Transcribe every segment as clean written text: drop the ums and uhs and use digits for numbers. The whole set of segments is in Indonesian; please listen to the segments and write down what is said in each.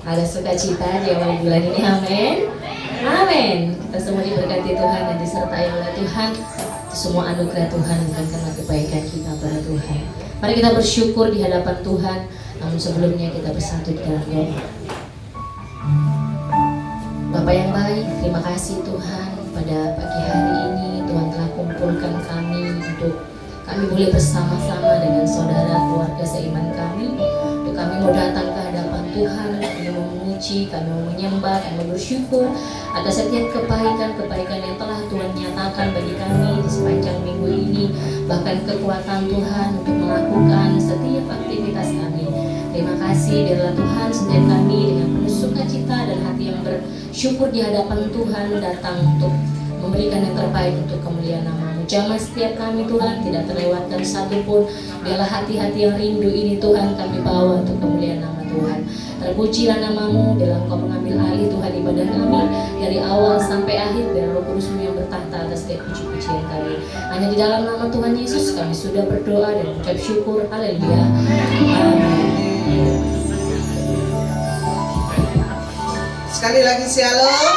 ada sukacita di awal bulan ini, amin. Amin. Kita semua diberkati Tuhan dan disertai oleh Tuhan. Semua anugerah Tuhan bukan karena kebaikan kita pada Tuhan. Mari kita bersyukur di hadapan Tuhan. Namun sebelumnya kita bersatu di dalam doa. Bapak yang baik, terima kasih Tuhan pada pagi hari ini Tuhan telah kumpulkan kami untuk kami boleh bersama-sama dengan saudara keluarga seiman kami. Untuk kami mau datang ke hadapan Tuhan, kami mau memuji, kami mau menyembah, kami mau bersyukur atas setiap kebaikan-kebaikan yang telah Tuhan nyatakan bagi kami di sepanjang minggu ini. Bahkan kekuatan Tuhan untuk melakukan setiap aktivitas kami. Terima kasih biarlah Tuhan setiap kami dengan penuh sukacita dan hati yang bersyukur di hadapan Tuhan datang untuk memberikan yang terbaik untuk kemuliaan nama-Mu. Jamah setiap kami Tuhan tidak terlewatkan satupun. Biarlah hati-hati yang rindu ini Tuhan kami bawa untuk kemuliaan nama Tuhan. Terpujilah nama-Mu, biarlah Engkau mengambil alih Tuhan ibadah kami dari awal sampai akhir. Biar Roh Kudus-Mu yang bertahta atas setiap puji-pujian kami. Hanya di dalam nama Tuhan Yesus kami sudah berdoa dan mengucap syukur. Haleluya. Amin. Sekali lagi shalom.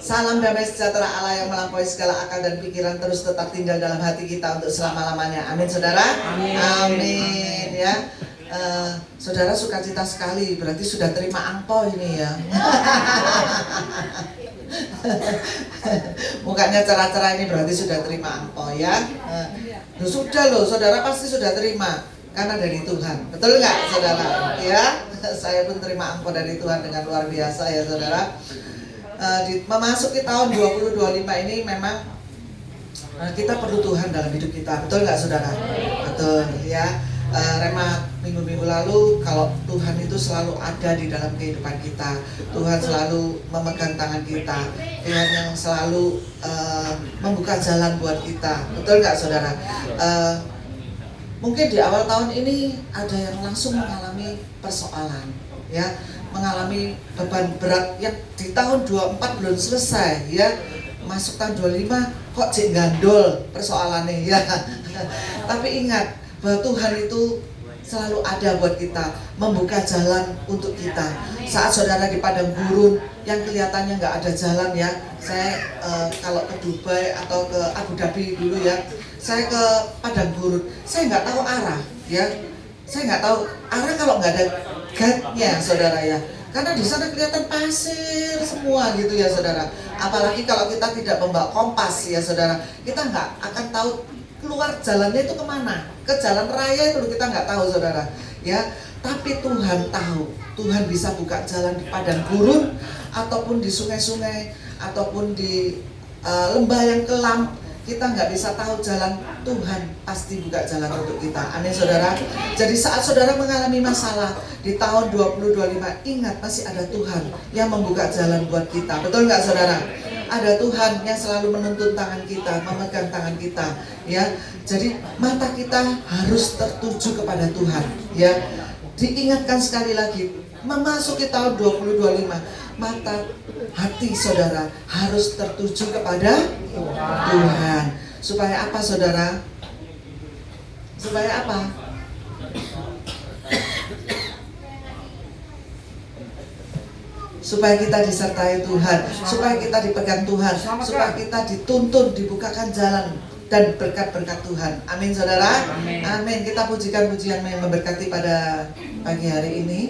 Salam damai sejahtera Allah yang melampaui segala akal dan pikiran terus tetap tinggal dalam hati kita untuk selama-lamanya. Amin saudara. Amin. Amin ya. Saudara sukacita sekali, berarti sudah terima angpau ini ya. Mukanya cerah-cerah ini berarti sudah terima angpau ya. Sudah loh, saudara pasti sudah terima karena dari Tuhan. Betul nggak saudara? Ya, saya pun terima angpau dari Tuhan dengan luar biasa ya saudara. Memasuki tahun 2025 ini memang kita perlu Tuhan dalam hidup kita, betul nggak saudara? Betul ya. Rema minggu-minggu lalu kalau Tuhan itu selalu ada di dalam kehidupan kita, Tuhan selalu memegang tangan kita, Tuhan yang selalu membuka jalan buat kita, betul nggak saudara? Mungkin di awal tahun ini ada yang langsung mengalami persoalan ya, mengalami beban berat yang di tahun 24 belum selesai ya, masuk tahun 25 kok cek gandol persoalannya ya. Tapi ingat bahwa Tuhan itu selalu ada buat kita, membuka jalan untuk kita. Saat saudara di padang gurun yang kelihatannya nggak ada jalan ya, saya kalau ke Dubai atau ke Abu Dhabi dulu ya, saya ke padang gurun, saya nggak tahu arah ya, saya nggak tahu arah kalau nggak ada guide-nya saudara ya, karena di sana kelihatan pasir semua gitu ya saudara. Apalagi kalau kita tidak membawa kompas ya saudara, kita nggak akan tahu keluar jalannya itu kemana, ke jalan raya itu kita nggak tahu saudara ya. Tapi Tuhan tahu, Tuhan bisa buka jalan di padang gurun ataupun di sungai-sungai ataupun di lembah yang kelam. Kita nggak bisa tahu jalan, Tuhan pasti buka jalan untuk kita. Amin saudara. Jadi saat saudara mengalami masalah di tahun 2025, ingat masih ada Tuhan yang membuka jalan buat kita. Betul nggak saudara? Ada Tuhan yang selalu menuntun tangan kita, memegang tangan kita ya. Jadi mata kita harus tertuju kepada Tuhan ya. Diingatkan sekali lagi, memasuki tahun 2025, mata hati saudara harus tertuju kepada Tuhan. Supaya apa saudara? Supaya apa? Supaya kita disertai Tuhan, supaya kita dipegang Tuhan, supaya kita dituntun, dibukakan jalan dan berkat-berkat Tuhan. Amin saudara. Amin. Amin. Kita pujikan pujian yang memberkati pada pagi hari ini.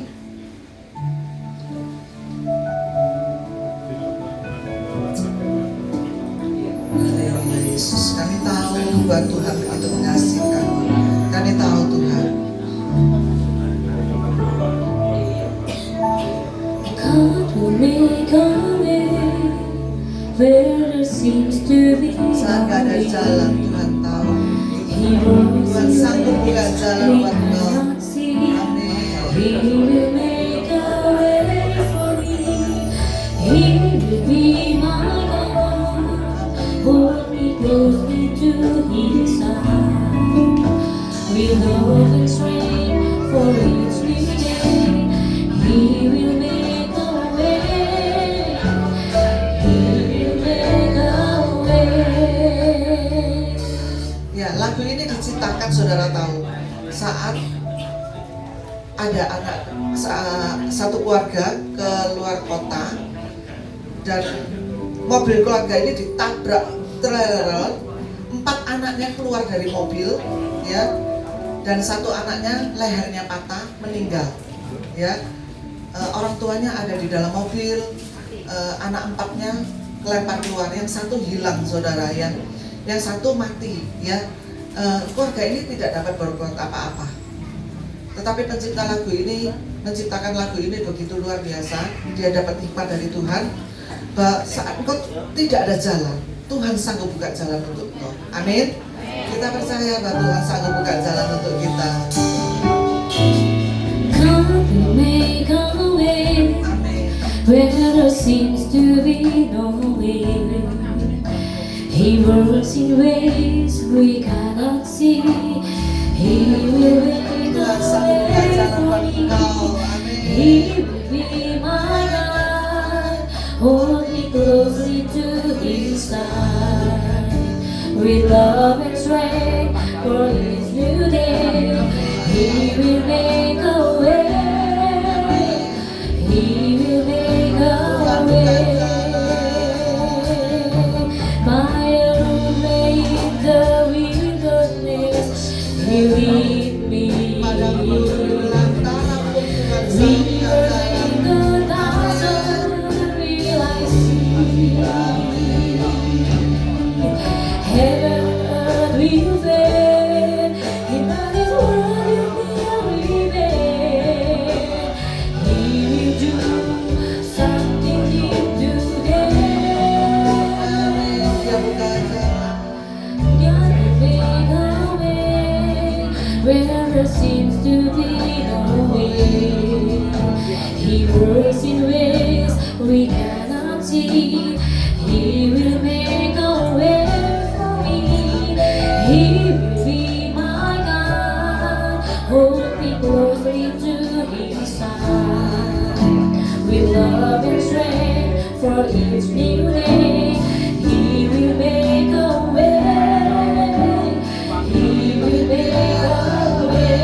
Haleluya Yesus, kami tahu bahwa Tuhan begitu mengasihi kami. Kami tahu Tuhan. God will make a way where there seems to be Saat gak ada jalan, Tuhan tahu. He will Tuhan sanggup buka jalan buat kau. Amin. He will make a way for me. He will be my God. Hold me closely to His side. With love and strength for each new day. He will make a way. He will make a way. Ya, lagu ini diciptakan saudara tahu saat ada anak satu keluarga ke luar kota dan mobil keluarga ini ditabrak trailer, 4 anaknya keluar dari mobil, ya, dan 1 anaknya lehernya patah meninggal, ya. Orang tuanya ada di dalam mobil, anak 4-nya kelempar keluar, yang 1 hilang saudara, yang 1 mati, ya. Keluarga ini tidak dapat berbuat apa-apa. Tetapi pencipta lagu ini menciptakan lagu ini begitu luar biasa. Dia dapat hikmat dari Tuhan bahwa saat engkau tidak ada jalan, Tuhan sanggup buka jalan untuk engkau. Amin. Kita percaya bahwa Tuhan sanggup buka jalan untuk kita. God will make a way where there seems to be no way. He works in ways we cannot see. He will make a way for me. He will be my God. Hold me closely to His side. With love and strength for His new day. He will make a way. He will make a way. By a way in the wilderness, He lead me. Rivers in the desert will I see. Heaven and earth will fade, but His word will remain. He will do something new today. God will make a way where there seems to be no way. He works in ways we cannot see. He will make a way for me. He will be my God. Hold me closely to His side. With love and strength for each new day. He will make a way. He will make a way.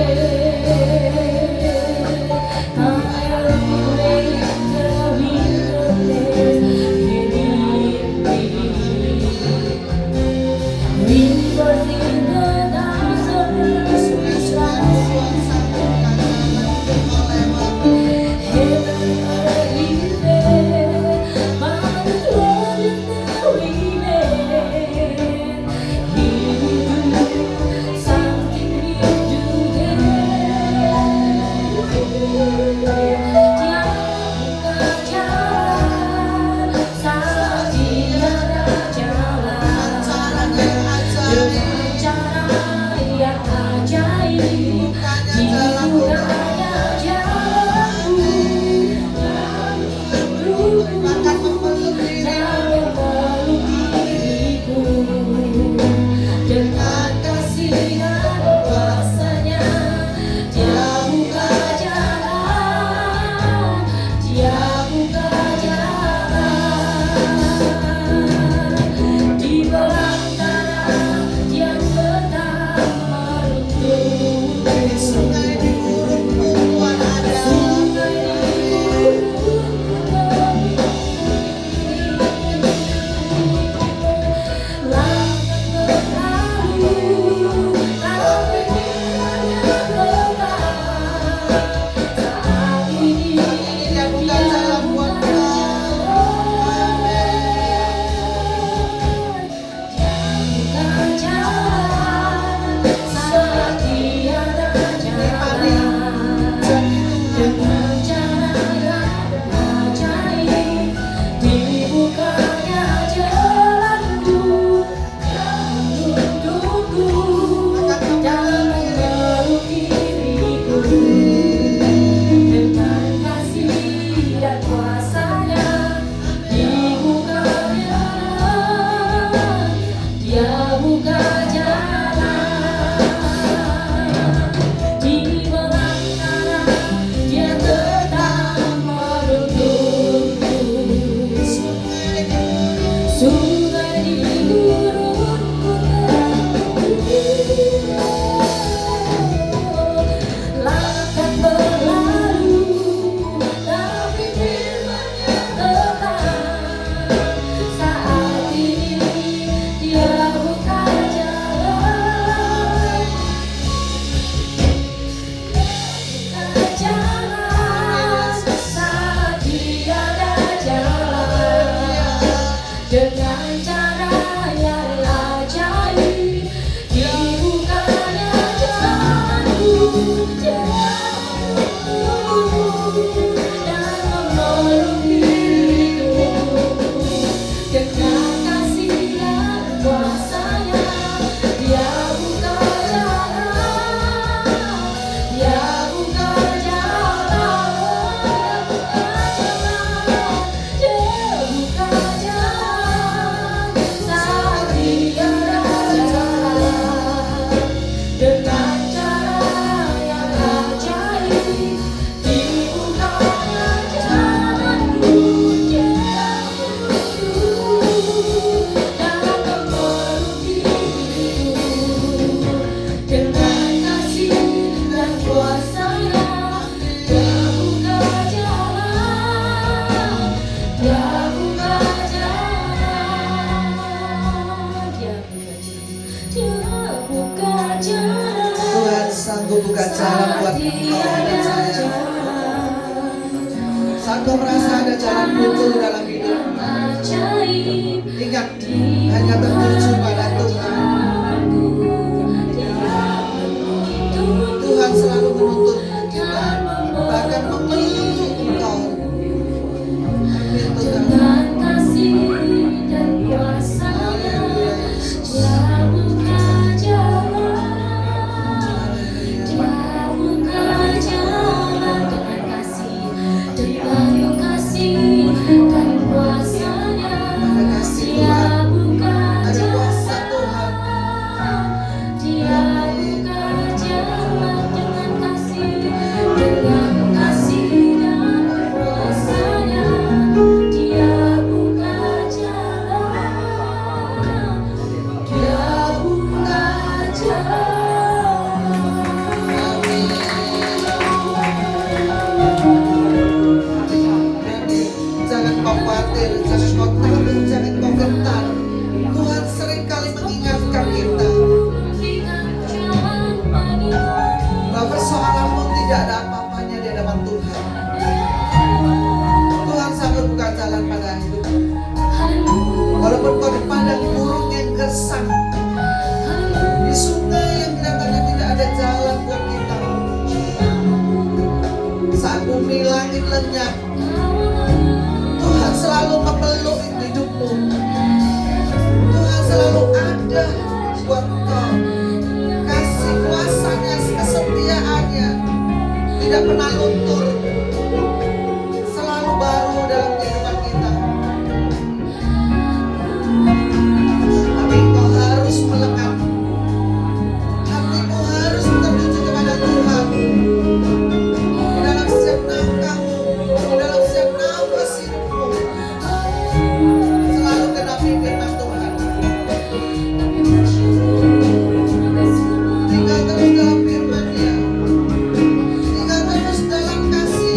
jalan buat engkau dan saya. Saat kau merasa ada jalan buntu dalam hidupmu, ingat hanya tertuju pada Tuhan. Tuhan selalu menuntut kita, bahkan memeluk engkau. Amin Tuhan. Dengan kasih dan kuasa-Nya, Dia buka jalan. Dia buka jalan dengan kasih, dengan kasih dan kuasa-Nya. Ada kasih Dia Tuhan, buka ada kuasa Tuhan. Dia buka jalan dengan kasih dan kuasa-Nya. Dia buka jalan. Dia buka jalan. Jangan kau khawatir, jangan kau takut, jangan kau gentar. Tuhan sering kali mengingatkan kita bahwa persoalanmu tidak ada apa-apanya di hadapan Tuhan. Tuhan sanggup buka jalan pada hidupmu. Walaupun kau di padang gurun yang gersang, di sungai yang kelihatannya tidak ada jalan buat kita. Saat bumi langit lenyap, Tuhan selalu memeluk hidupmu. Tuhan selalu ada buat kau. Kasih kuasa-Nya, kesetiaan-Nya tidak pernah luntur, selalu baru dalam kehidupan kita. Tapi kau harus melekat, hatimu harus tertuju kepada Tuhan. Dalam setiap langkahmu, dalam setiap nafas hidupmu, selalu genapi firman Tuhan. Tinggal terus dalam firman-Nya, tinggal terus dalam kasih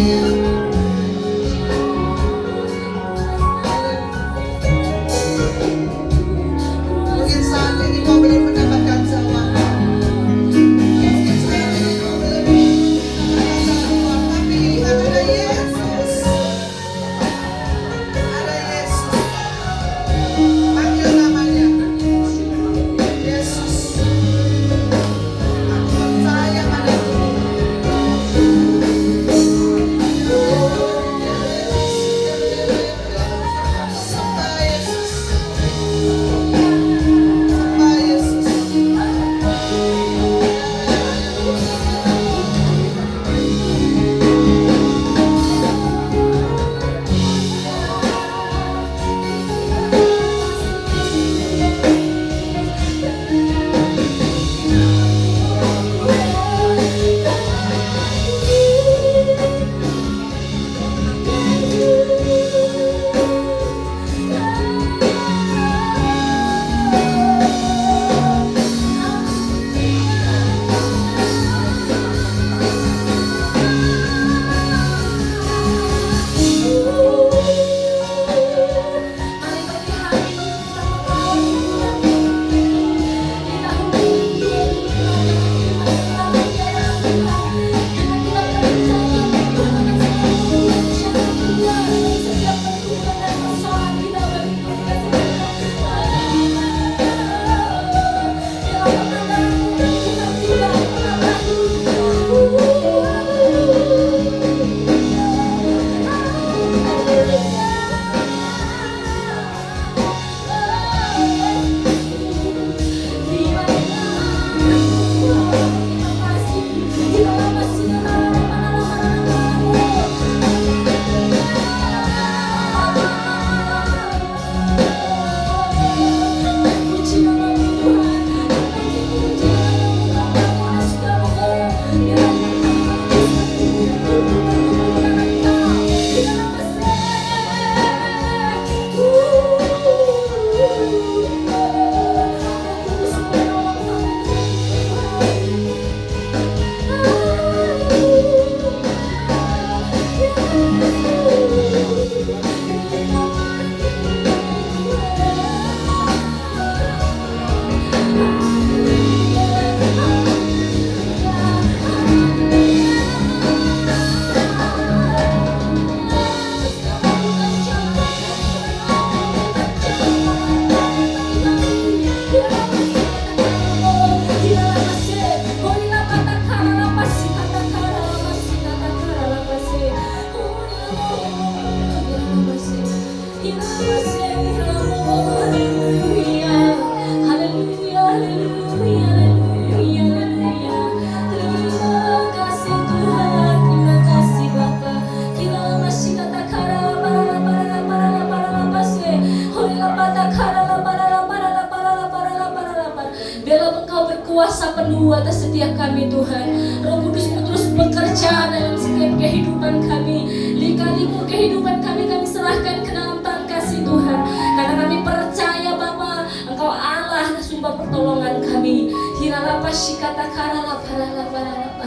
atas setiap kami Tuhan. Roh Kudus-Mu terus bekerja dalam setiap kehidupan kami. Lika-liku kehidupan kami serahkan ke dalam tangan kasih Tuhan. Karena kami percaya Bapa, Engkau Allah sumber pertolongan kami. Hiralapa shikata karala paralapa.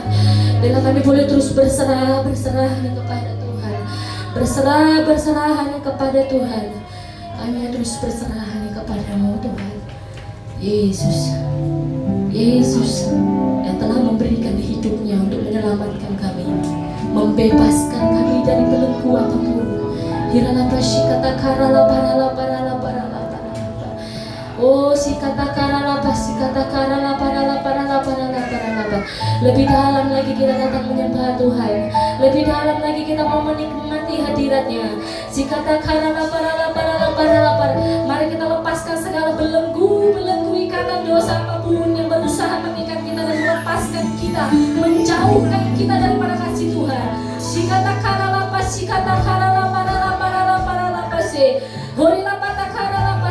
Bila kami boleh terus berserah hanya kepada Tuhan. Berserah hanya kepada Tuhan. Kami terus berserah hanya kepada-Mu Tuhan. Yesus yang telah memberikan hidupnya untuk menyelamatkan kami, membebaskan kami dari belenggu apapun. Hiralapa shikata karala paralapa. Oh sikata karalapa lebih dalam lagi kita datang menyembah Tuhan. Lebih dalam lagi kita mau menikmati hadirat-Nya. Sikata karalapa. Mari kita lepaskan segala belenggu ikatan dosa apapun yang berusaha mengikat kita dan melepaskan kita, menjauhkan kita daripada kasih Tuhan. Sikata karalapa se. Horilapa karalapa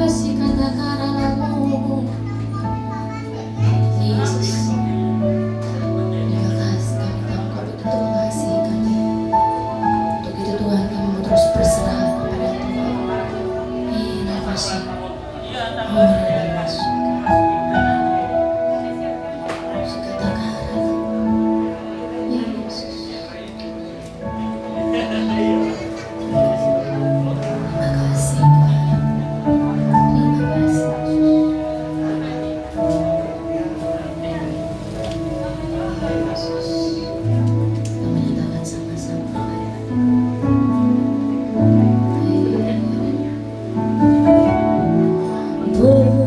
sikata karalapa. Yesus, terima kasih kami tahu Kau betul mengasihi kami. Untuk itu Tuhan kami mau terus berserah kepada Tuhan. Terima kasih. Oh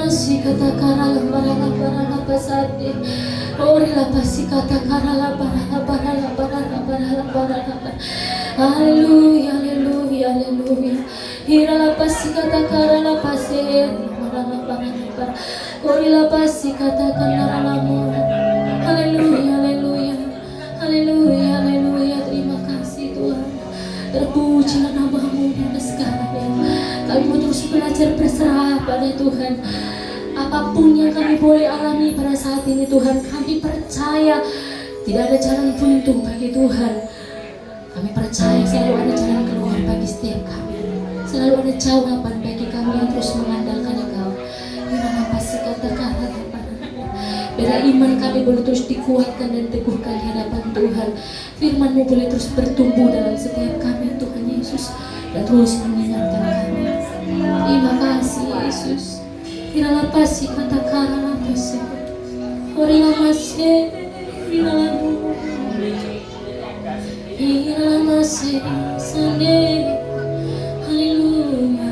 masih kata kara la pasate. Ori la pasi kata kara la para. Haleluya, haleluya, haleluya. Hira la pasi kata kara la pase. Para. Ori la pasi kata kara la mora. Haleluya, haleluya. Haleluya, haleluya. Terima kasih Tuhan. Terpujilah nama-Mu pada sekarang ya. Kami mau terus belajar berserah pada Tuhan. Apapun yang kami boleh alami pada saat ini Tuhan, kami percaya tidak ada jalan buntu bagi Tuhan. Kami percaya selalu ada jalan keluar bagi setiap kami. Selalu ada jawaban bagi kami yang terus mengandalkan Engkau. Gimana pasti katakan biar iman kami boleh terus dikuatkan dan teguhkan di hadapan Tuhan. Firman-Mu boleh terus bertumbuh dalam setiap kami Tuhan Yesus, dan terus mengingatkan kami. Terima kasih Yesus. Iralah pasti katakan apa sih? Iralah masih, iralah masih sendiri. Haleluya.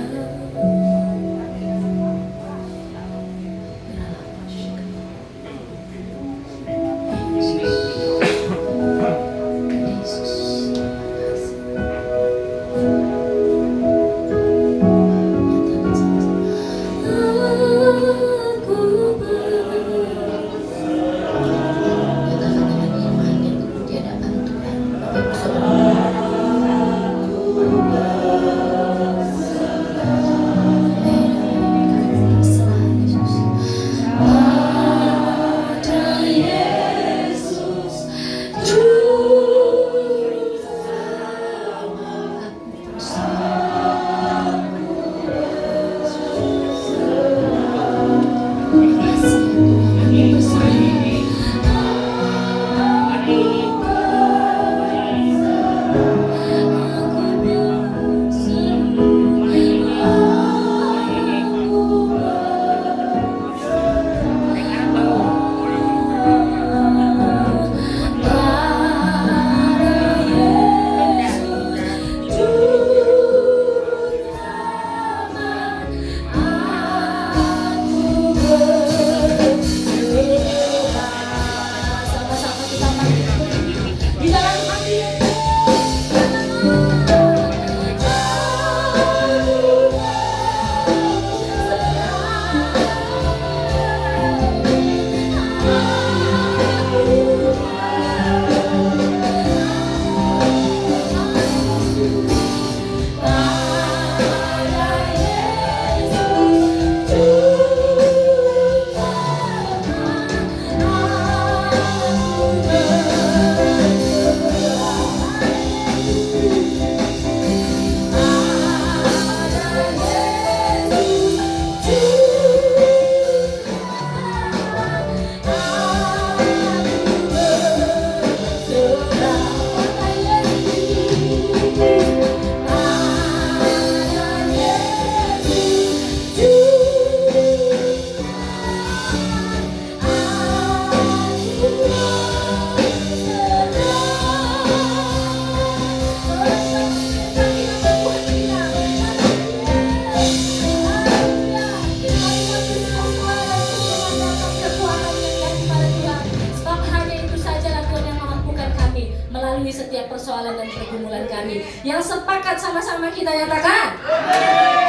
Setiap persoalan dan pergumulan kami. Yang sepakat sama-sama kita nyatakan.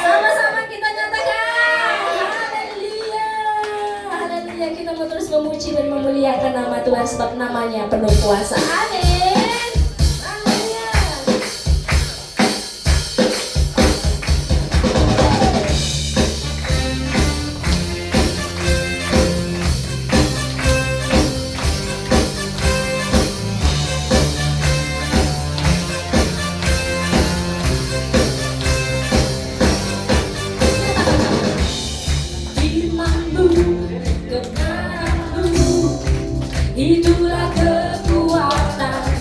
Sama-sama kita nyatakan. Haleluya. Haleluya. Kita mau terus memuji dan memuliakan nama Tuhan sebab namanya penuh kuasa. Amin. Haleluya. Itulah kekuatan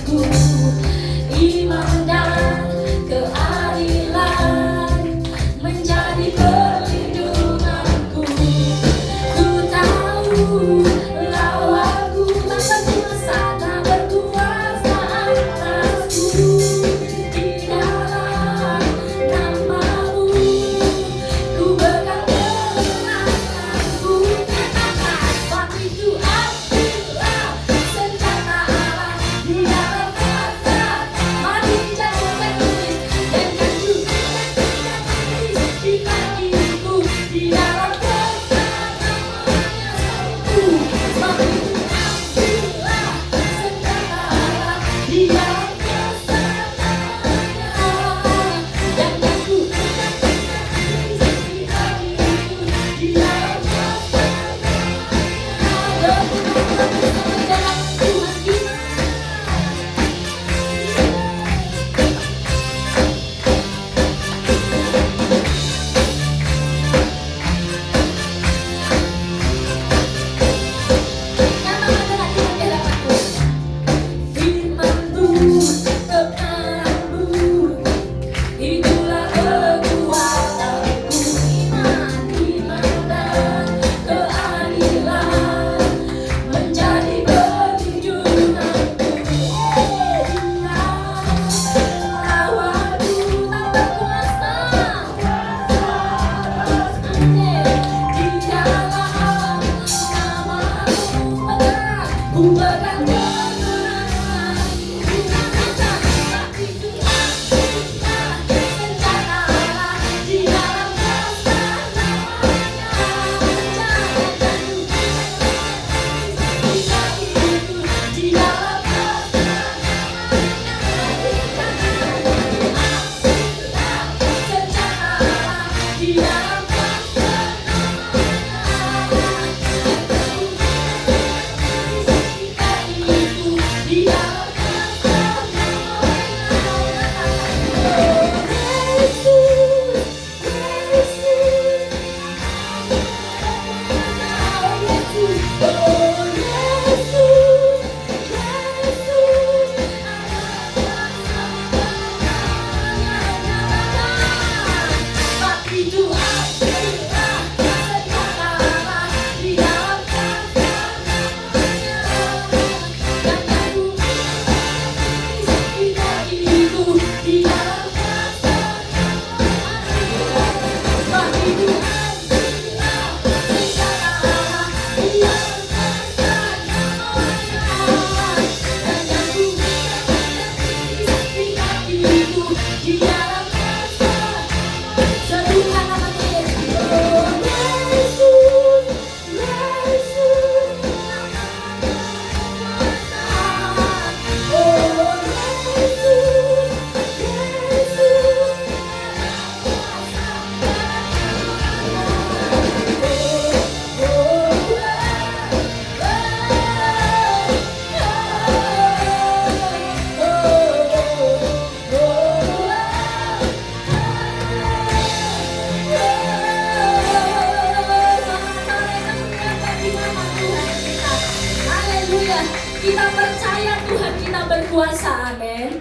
Kita percaya Tuhan kita berkuasa, amin.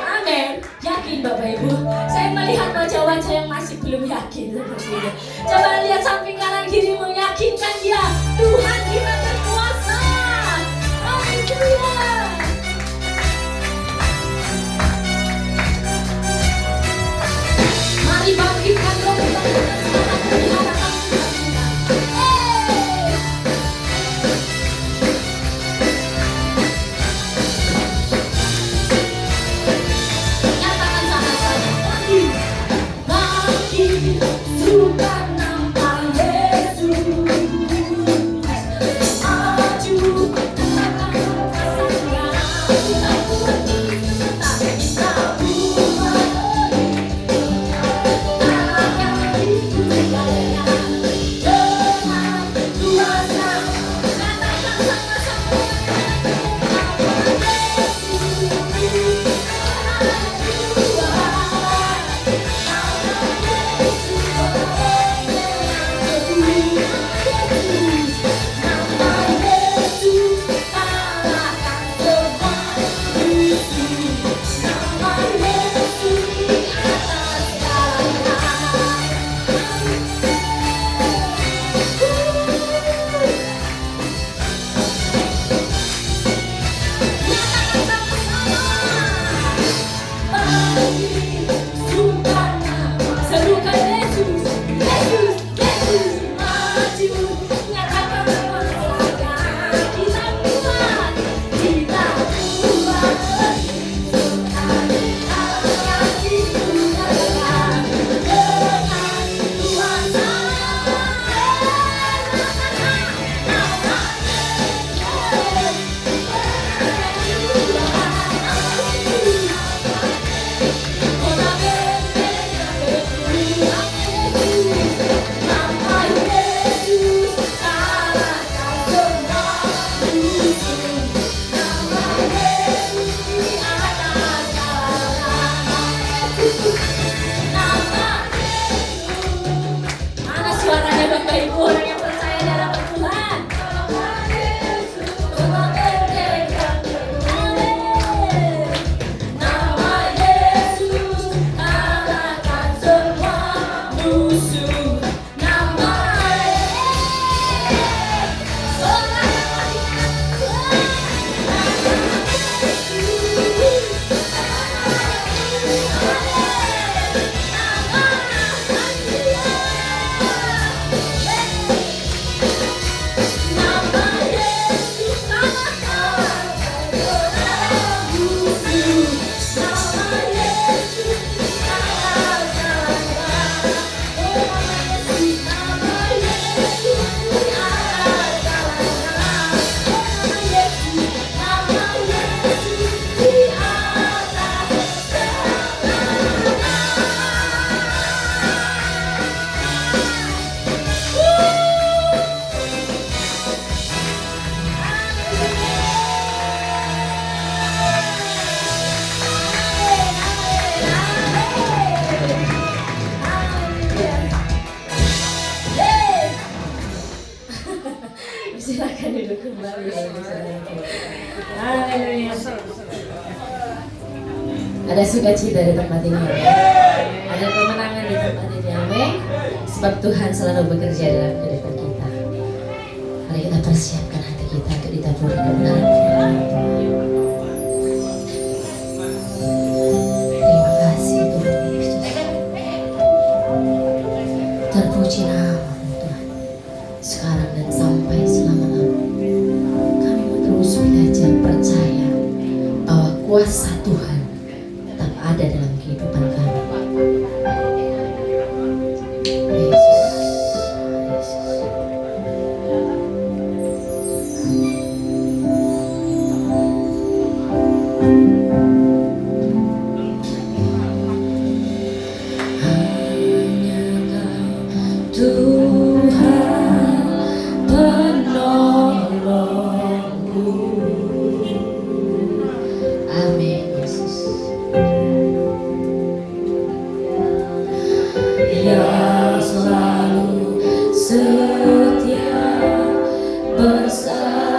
Amin. Yakin Bapak Ibu? Saya melihat wajah-wajah yang masih belum yakin seperti itu. Coba lihat samping kanan kiri, meyakinkan dia, Tuhan kita berkuasa. Haleluya. Mari bangkitkan roh kebangkitan semangat pengharapan kita. Nyatakan sama-sama. Bangkit, suka nampak Yesus. Maju, katakan kuasanya. Kita buat kita, kita buat. Mana suaranya Bapak Ibu, orang yang percaya dalam Tuhan? Nama Yesus kalahkan semua musuh. Nama silakan duduk kembali. Haleluya. Ada sukacita di tempat ini. Ada kemenangan di tempat ini. Amin. Sebab Tuhan selalu bekerja dalam kehidupan kita. Mari kita persiapkan hati kita untuk ditaburi kebenaran firman Tuhan. Terima kasih Tuhan Yesus. Terpuji nama Tuhan. Sekarang dan sampai selama-lamanya. Kami mau terus belajar percaya bahwa kuasa Tuhan tetap ada dalam kehidupan kami. Yesus, Yesus. Hanya Kau Tuhan penolongku. Amin Yesus. Yang selalu setia bersamaku.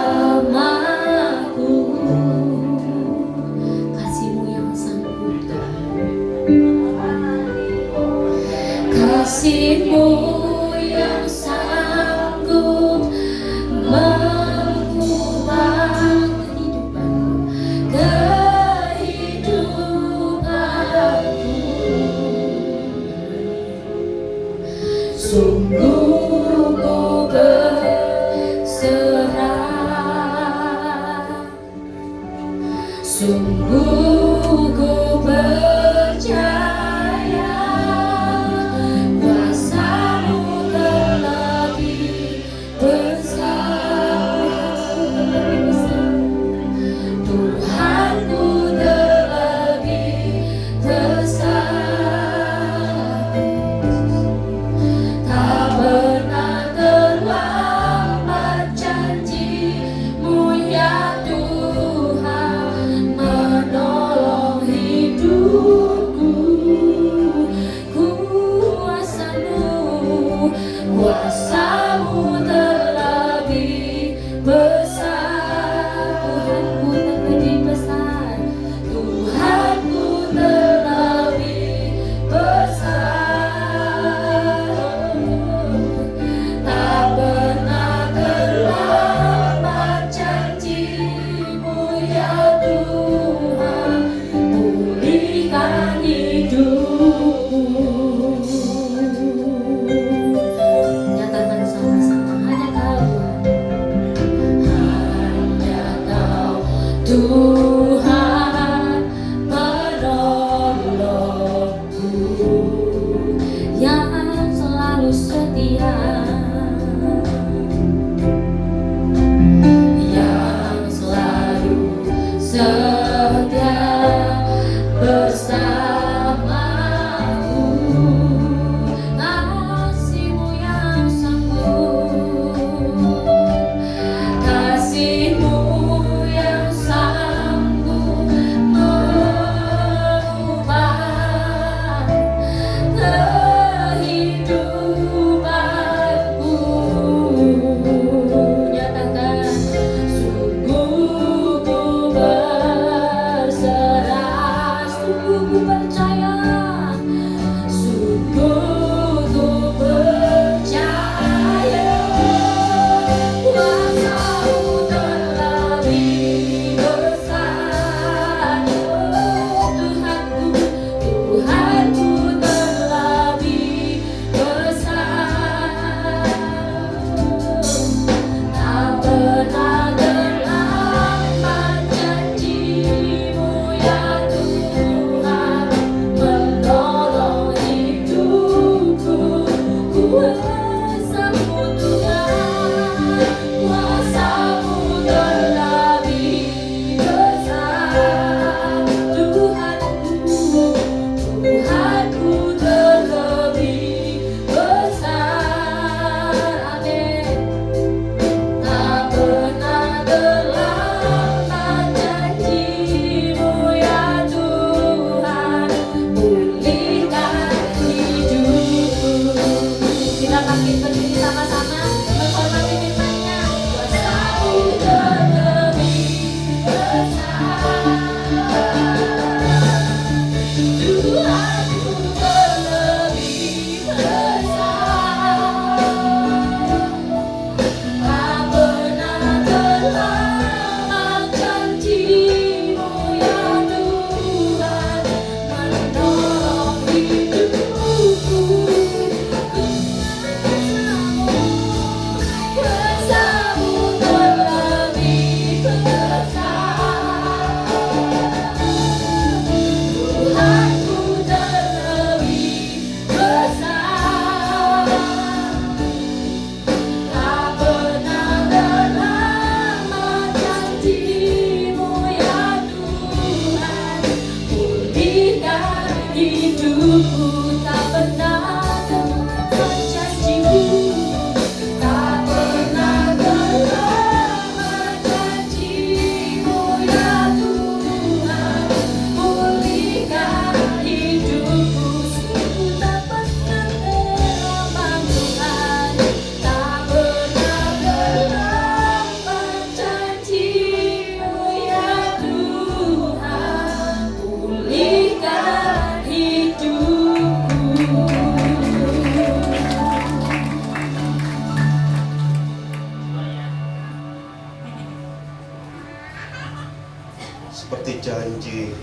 seperti janji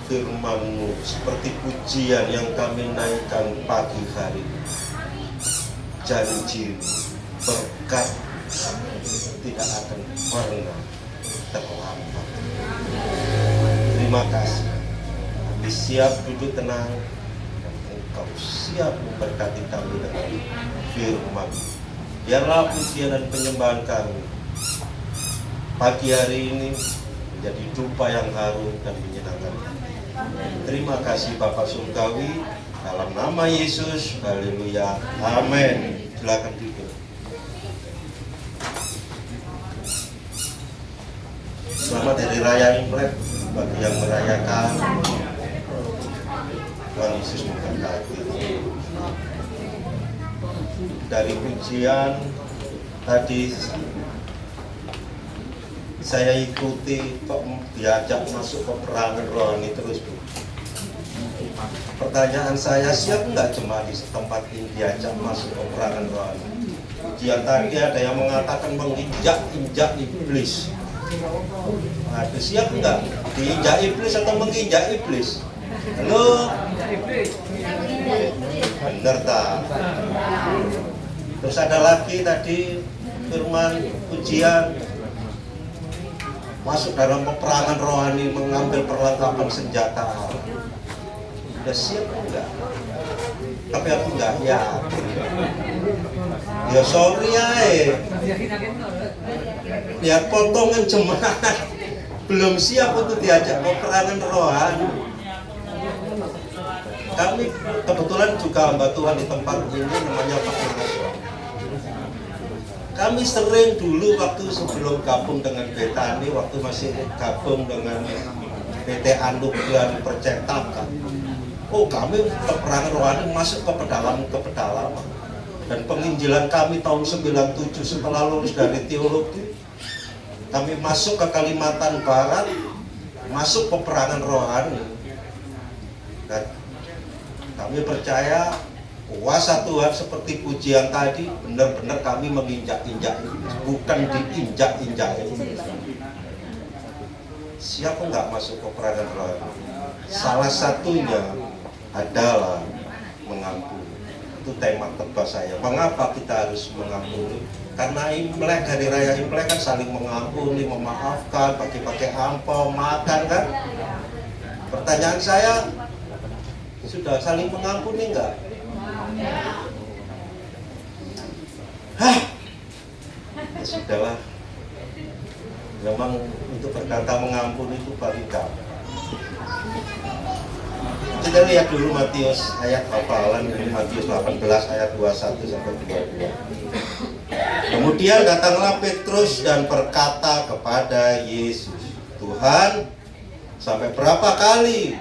firman-Mu, seperti pujian yang kami naikkan pagi hari. Janji berkat tidak akan pernah terlambat. Terima kasih. Kami siap duduk tenang dan Engkau siap memberkati kami dengan firman. Biarlah pujian dan penyembahan kami pagi hari ini menjadi dupa yang harum dan menyenangkan. Terima kasih Bapak Surgawi, dalam nama Yesus, haleluya, amin. Silakan duduk. Selamat Hari Raya Imlek bagi yang merayakan. Tuhan Yesus memberkati. Dari pujian tadi saya ikuti, kok diajak masuk peperangan rohani terus, Bu. Pertanyaan saya, siap nggak jemaat di tempat ini diajak masuk peperangan rohani? Pujian tadi ada yang mengatakan menginjak-injak iblis. Ada siap nggak diinjak iblis atau menginjak iblis? Halo? Bener tak? Terus ada lagi tadi firman pujian, masuk dalam peperangan rohani, mengambil perlengkapan senjata. Udah siap enggak? Tapi aku enggak yakin. Ya sorry aja. Ya potongan jemaat belum siap untuk diajak peperangan rohani. Kami kebetulan juga hamba Tuhan di tempat ini namanya Pak Nasro. Kami sering dulu waktu sebelum gabung dengan Betani, waktu masih gabung dengan PT Anugerah Percetakan. Oh, kami peperangan rohani masuk ke pedalaman. Dan penginjilan kami tahun 97 setelah lulus dari teologi, kami masuk ke Kalimantan Barat, masuk peperangan rohani. Dan kami percaya kuasa Tuhan seperti pujian tadi, benar-benar kami menginjak-injak, bukan diinjak-injak. Siapa nggak masuk peperangan rohani? Salah satunya adalah mengampuni. Itu tema khotbah saya. Mengapa kita harus mengampuni? Karena Imlek, Hari Raya Imlek kan saling mengampuni, memaafkan, pakai ampau, makan kan? Pertanyaan saya, sudah saling mengampuni enggak? Hah? Ya sudahlah. Memang untuk berkata mengampuni itu paling gampang. Kita lihat dulu Matius ayat hafalan, ini Matius 18 ayat 21 sampai 22. Kemudian datanglah Petrus dan berkata kepada Yesus, Tuhan, sampai berapa kali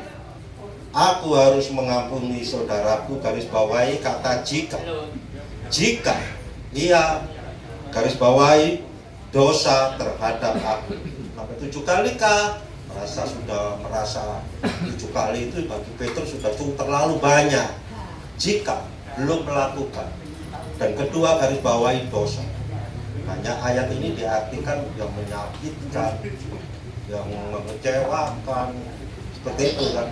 aku harus mengampuni saudaraku? Garis bawahi kata jika. Jika ia garis bawahi dosa terhadap aku. Sampai 7 kali kah? Sudah merasa 7 kali itu bagi Petrus sudah cukup terlalu banyak. Jika belum melakukan. Dan kedua, garis bawahi dosa. Hanya ayat ini diartikan yang menyakitkan, yang mengecewakan, seperti itu kan.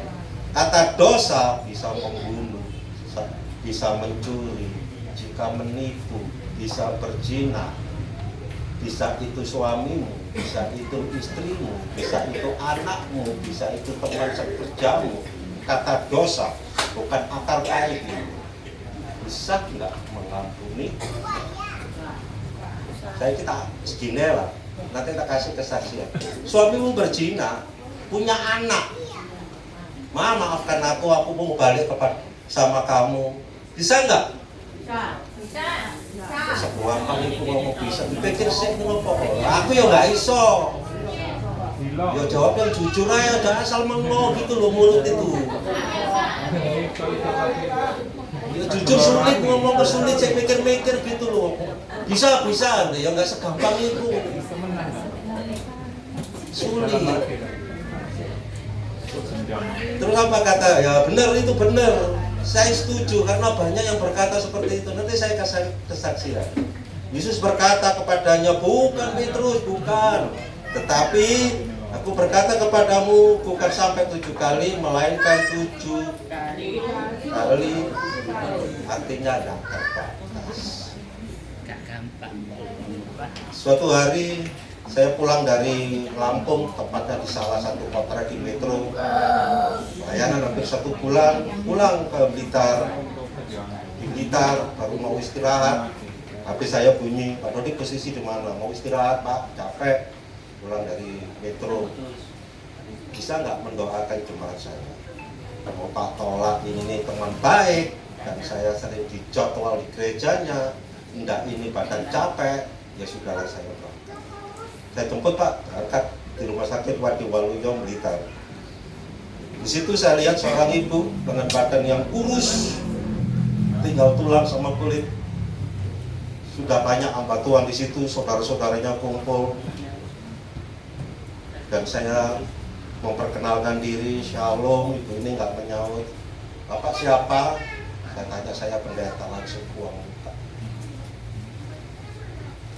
Kata dosa bisa membunuh, bisa mencuri, jika menipu, bisa berzina, bisa itu suamimu, bisa itu istrimu, bisa itu anakmu, bisa itu teman sekerjamu. Kata dosa bukan akar kayu. Bisa nggak mengampuni? Saya kita segini lah, nanti kita kasih kesaksian. Suamimu berzina, punya anak. Maafkan aku mau balik sama kamu. Bisa nggak? Bisa. Sebuah kali aku ngomong bisa, dipikir sih ngopo. Aku ya nggak iso. Ya jawab yang jujur aja, jangan asal mengo gitu loh mulut itu. Ya jujur sulit ngomong ke sulit, saya mikir-mikir gitu loh. Bisa, ya nggak segampang itu. Sulit. Terus apa kata? Ya benar itu benar. Saya setuju karena banyak yang berkata seperti itu. Nanti saya kasih kesaksian. Yesus berkata kepadanya, bukan Petrus, bukan. Tetapi Aku berkata kepadamu bukan sampai 7 kali, melainkan 7 kali. Artinya tidak terbatas. Suatu hari saya pulang dari Lampung, tepatnya di salah satu kota di Metro. Layanan hampir 1 bulan, pulang ke Blitar. Di Blitar baru mau istirahat. HP saya bunyi, Pak Dodi posisi di mana? Mau istirahat Pak, capek. Pulang dari Metro, bisa nggak mendoakan jemaat saya? Mau tak tolak, ini teman baik dan saya sering dijadwal di gerejanya. Enggak, ini badan capek, ya sudahlah saya doakan. Saya jemput Pak, berangkat di rumah sakit Wadi Waluyo Blitar. Di situ saya lihat seorang ibu dengan badan yang kurus, tinggal tulang sama kulit. Sudah banyak hamba Tuhan di situ, saudara-saudaranya kumpul. Dan saya memperkenalkan diri, shalom, ibu ini nggak menyaut. Bapak siapa? Saya tanya, saya pendeta, langsung buang muka.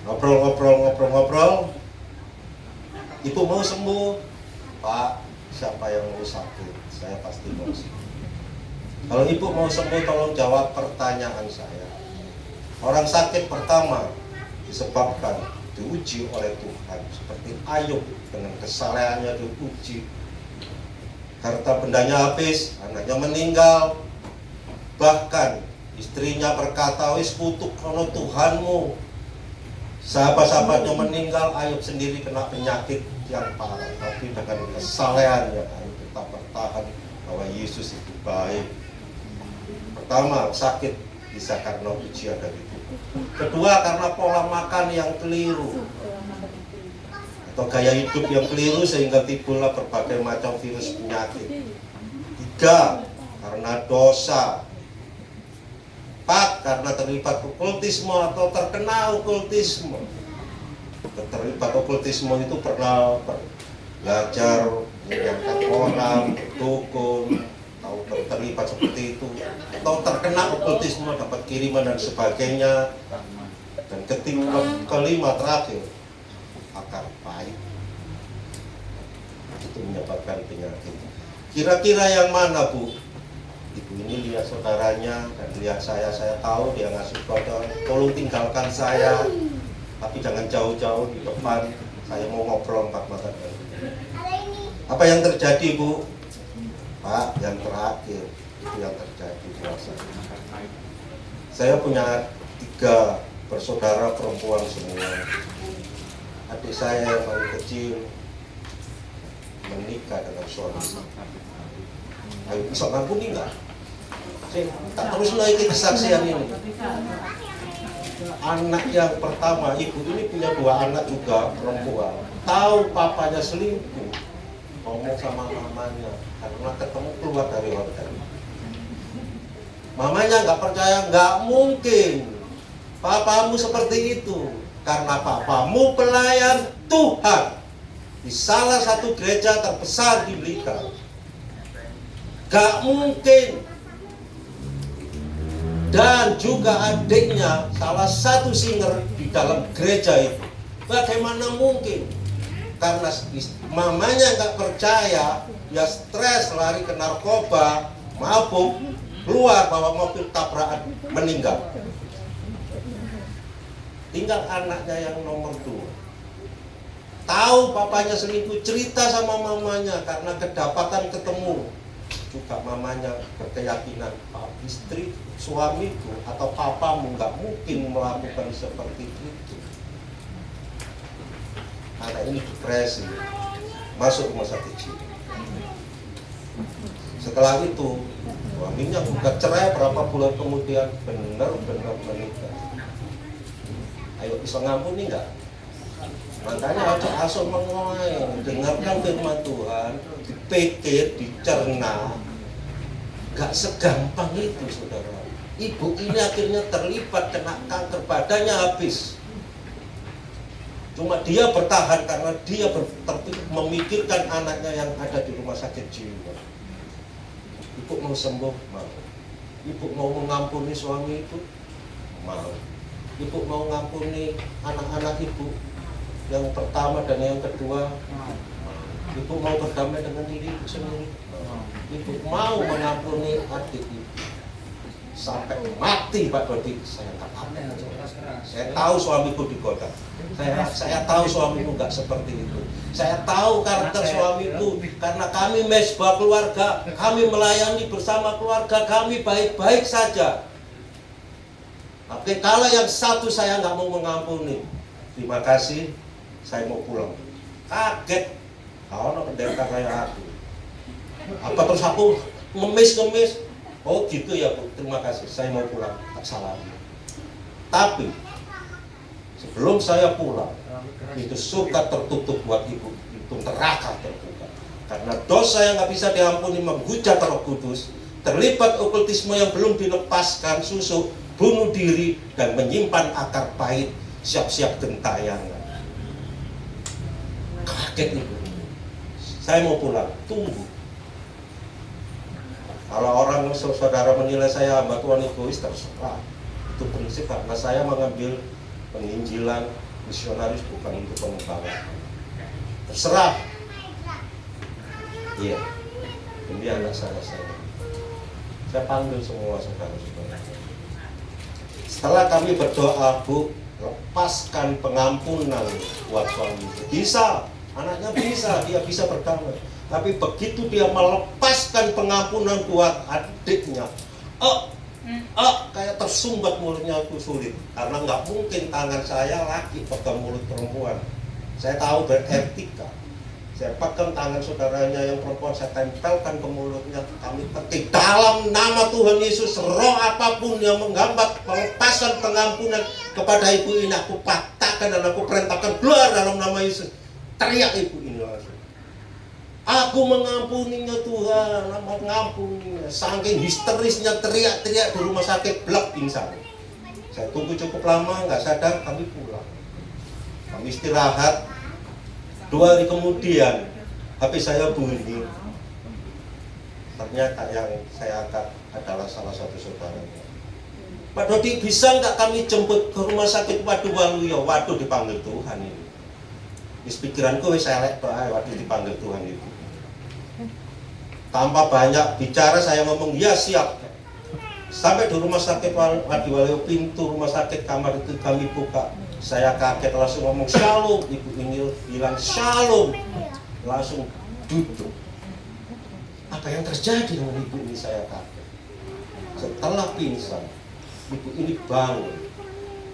Ngobrol. Ibu mau sembuh? Pak, siapa yang mau sakit? Saya pasti mau sembuh. Kalau ibu mau sembuh, tolong jawab pertanyaan saya. Orang sakit pertama disebabkan diuji oleh Tuhan, seperti Ayub dengan kesalehannya diuji, harta bendanya habis, anaknya meninggal, bahkan istrinya berkata, wis kutuk kono Tuhanmu. Sahabat-sahabatnya meninggal, Ayub sendiri kena penyakit yang parah, tapi dengan kesalehannya Ayub tetap bertahan bahwa Yesus itu baik. Pertama, sakit bisa karena ujian dari Tuhan. Kedua, karena pola makan yang keliru atau gaya hidup yang keliru sehingga timbullah berbagai macam virus penyakit. 3, karena dosa. 4, karena terlibat okultisme atau terkena okultisme. Terlibat okultisme itu pernah belajar menyiapkan orang, dukun, atau terlibat seperti itu, atau terkena okultisme, dapat kiriman dan sebagainya. Dan kelima terakhir, akar pahit itu menyebabkan penyakit. Kira-kira yang mana Bu? Ibu ini lihat saudaranya dan lihat saya tahu dia ngasih kode, tolong tinggalkan saya, tapi jangan jauh-jauh di depan, saya mau ngobrol 4 mata. Apa yang terjadi Bu? Pak, yang terakhir itu yang terjadi buat saya. Saya punya 3 bersaudara perempuan semua. Adik saya yang paling kecil menikah dengan suami. Ayo bisa ngampuni nggak? Tak terus lagi kesaksian ini. Anak yang pertama, ibu ini punya 2 anak juga perempuan. Tahu papanya selingkuh, ngomong sama mamanya karena ketemu keluar dari hotel. Mamanya nggak percaya, nggak mungkin papamu seperti itu, karena papamu pelayan Tuhan di salah satu gereja terbesar di Blitar. Nggak mungkin. Dan juga adiknya salah satu singer di dalam gereja itu. Bagaimana mungkin? Karena mamanya nggak percaya, dia stres, lari ke narkoba, mabuk, keluar bawa mobil tabrakan, meninggal. Tinggal anaknya yang nomor 2. Tahu papanya selingkuh, cerita sama mamanya karena kedapatan ketemu. Juga mamanya berkeyakinan, Pak, istri, suamiku atau papamu nggak mungkin melakukan seperti itu. Anak ini depresi, masuk rumah sakit jiwa. Setelah itu, suaminya udah cerai berapa bulan kemudian, benar-benar menikah. Ayo bisa ngampuni nggak? Makanya aja asal mengoai, dengarkan firman Tuhan, dipikir, dicerna, nggak segampang itu saudara. Ibu ini akhirnya terlibat kena kanker, badannya habis. Cuma dia bertahan karena dia memikirkan anaknya yang ada di rumah sakit jiwa. Ibu mau sembuh? Mau. Ibu mau mengampuni suami ibu? Mau. Ibu mau mengampuni anak-anak ibu yang pertama dan yang kedua? Mau. Ibu mau berdamai dengan diri ibu sendiri. Ibu mau mengampuni adik ibu sampai mati Pak Dodi. Saya nggak apa-apa. Saya tahu suamiku digoda. Saya tahu suamiku nggak seperti itu. Saya tahu karakter suamiku karena kami mesbah keluarga, kami melayani bersama keluarga kami baik-baik saja. Tapi kalau yang satu saya nggak mau mengampuni, terima kasih, saya mau pulang. Kaget, kalau pendeta kayak aku. Apa terus aku ngemis? Oh gitu ya Bu, terima kasih, saya mau pulang, tak salah. Tapi sebelum saya pulang, itu surga tertutup buat ibu, itu neraka terbuka. Karena dosa yang nggak bisa diampuni menghujat Roh Kudus, terlibat okultisme yang belum dilepaskan, susuk, bunuh diri, dan menyimpan akar pahit, siap-siap gentayangan. Kaget ibu. Saya mau pulang, tunggu. Kalau orang saudara menilai saya hamba Tuhan egois, terserah. Itu prinsip karena saya mengambil penginjilan misionaris bukan untuk pengembangan. Terserah. Iya. Ini anak saya. Saya panggil semua saudara-saudara. Setelah kami berdoa, Bu, lepaskan pengampunan buat suami. Bisa, anaknya bisa, dia bisa berdamai. Tapi begitu dia melepaskan pengampunan buat adiknya, kayak tersumbat mulutnya itu sulit. Karena nggak mungkin tangan saya lagi pegang mulut perempuan. Saya tahu beretika. Saya pegang tangan saudaranya yang perempuan, saya tempelkan ke mulutnya. Kami petik dalam nama Tuhan Yesus, roh apapun yang menghambat pelepasan pengampunan kepada ibu ini, aku patahkan dan aku perintahkan keluar dalam nama Yesus. Teriak ibu ini langsung. Aku mengampuninya Tuhan, mengampuninya. Saking histerisnya teriak-teriak di rumah sakit, blek pingsan. Saya tunggu cukup lama, nggak sadar, kami pulang. Kami istirahat. 2 hari kemudian, HP saya bunyi. Ternyata yang saya angkat adalah salah satu saudaranya. Pak Dodi, bisa nggak kami jemput ke rumah sakit Waduwaluyo? Waduh, dipanggil Tuhan ini. Di pikiranku saya elek waduh dipanggil Tuhan itu. Tanpa banyak bicara saya ngomong ya siap. Sampai di rumah sakit Waduwaluyo, pintu rumah sakit kamar itu kami buka. Saya kaget langsung ngomong shalom. Ibu ini bilang shalom. Langsung duduk. Apa yang terjadi dengan ibu ini saya kaget. Setelah pingsan, ibu ini bangun.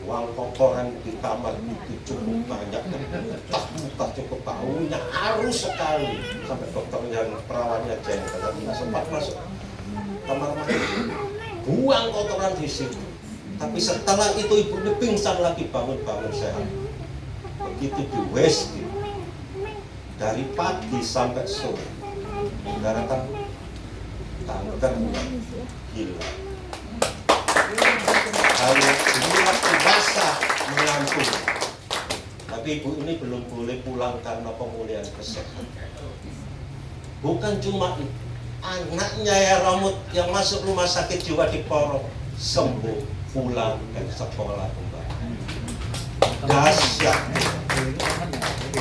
Uang kotoran di kamar itu cukup banyak, muntah cukup baunya harus sekali. Sampai dokter yang perawatnya jengkel, tidak sempat masuk kamar mandi, buang kotoran di situ. Tapi setelah itu ibu ini pingsan lagi, bangun sehat. Begitu di WC, dari pagi sampai sore, daratan kanker gila. Lalu ini waktu masa mengampuni. Tapi ibu ini belum boleh pulang karena pemulihan kesehatan. Bukan cuma itu, anaknya ya Ramut yang masuk rumah sakit jiwa di Porong sembuh, pulang ke sekolah kembali. Dahsyat.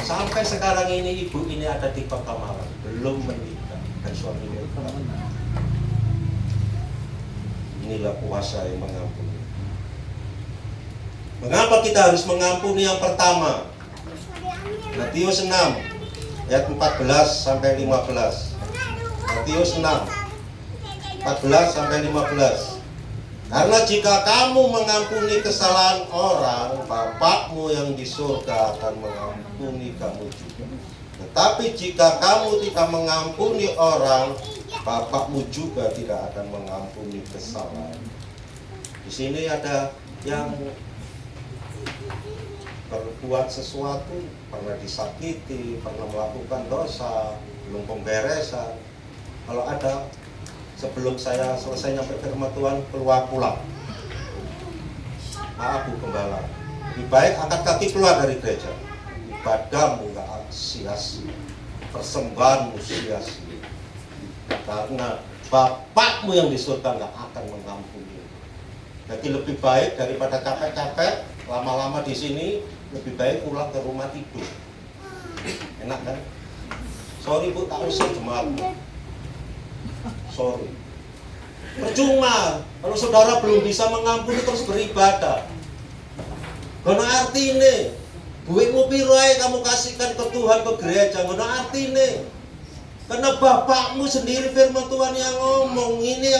Sampai sekarang ini ibu ini ada di Kota Malang, belum menikah dan suaminya. Inilah kuasa yang mengampuni. Mengapa kita harus mengampuni? Yang pertama, Matius 6 ayat 14 sampai 15. Matius 6 14 sampai 15. Karena jika kamu mengampuni kesalahan orang, Bapakmu yang di surga akan mengampuni kamu juga. Tetapi jika kamu tidak mengampuni orang, Bapakmu juga tidak akan mengampuni kesalahan. Di sini ada yang berbuat sesuatu, pernah disakiti, pernah melakukan dosa, belum pemberesan. Kalau ada, sebelum saya selesai nyampe firman Tuhan, keluar pulang. Maaf Bu Gembala, lebih baik angkat kaki keluar dari gereja. Ibadahmu gak sia-sia, persembahanmu sia-sia. Karena Bapakmu yang di surga gak akan mengampuni. Jadi lebih baik daripada capek-capek lama-lama di sini, lebih baik pulang ke rumah tidur. Enak kan? Sorry Bu, tak usah jemaat. Sorry. Percuma kalau saudara belum bisa mengampuni terus beribadah. Karena artinya duitmu piro ae kamu kasihkan ke Tuhan, ke gereja, ngono artine. Karena Bapakmu sendiri firman Tuhan yang ngomong ini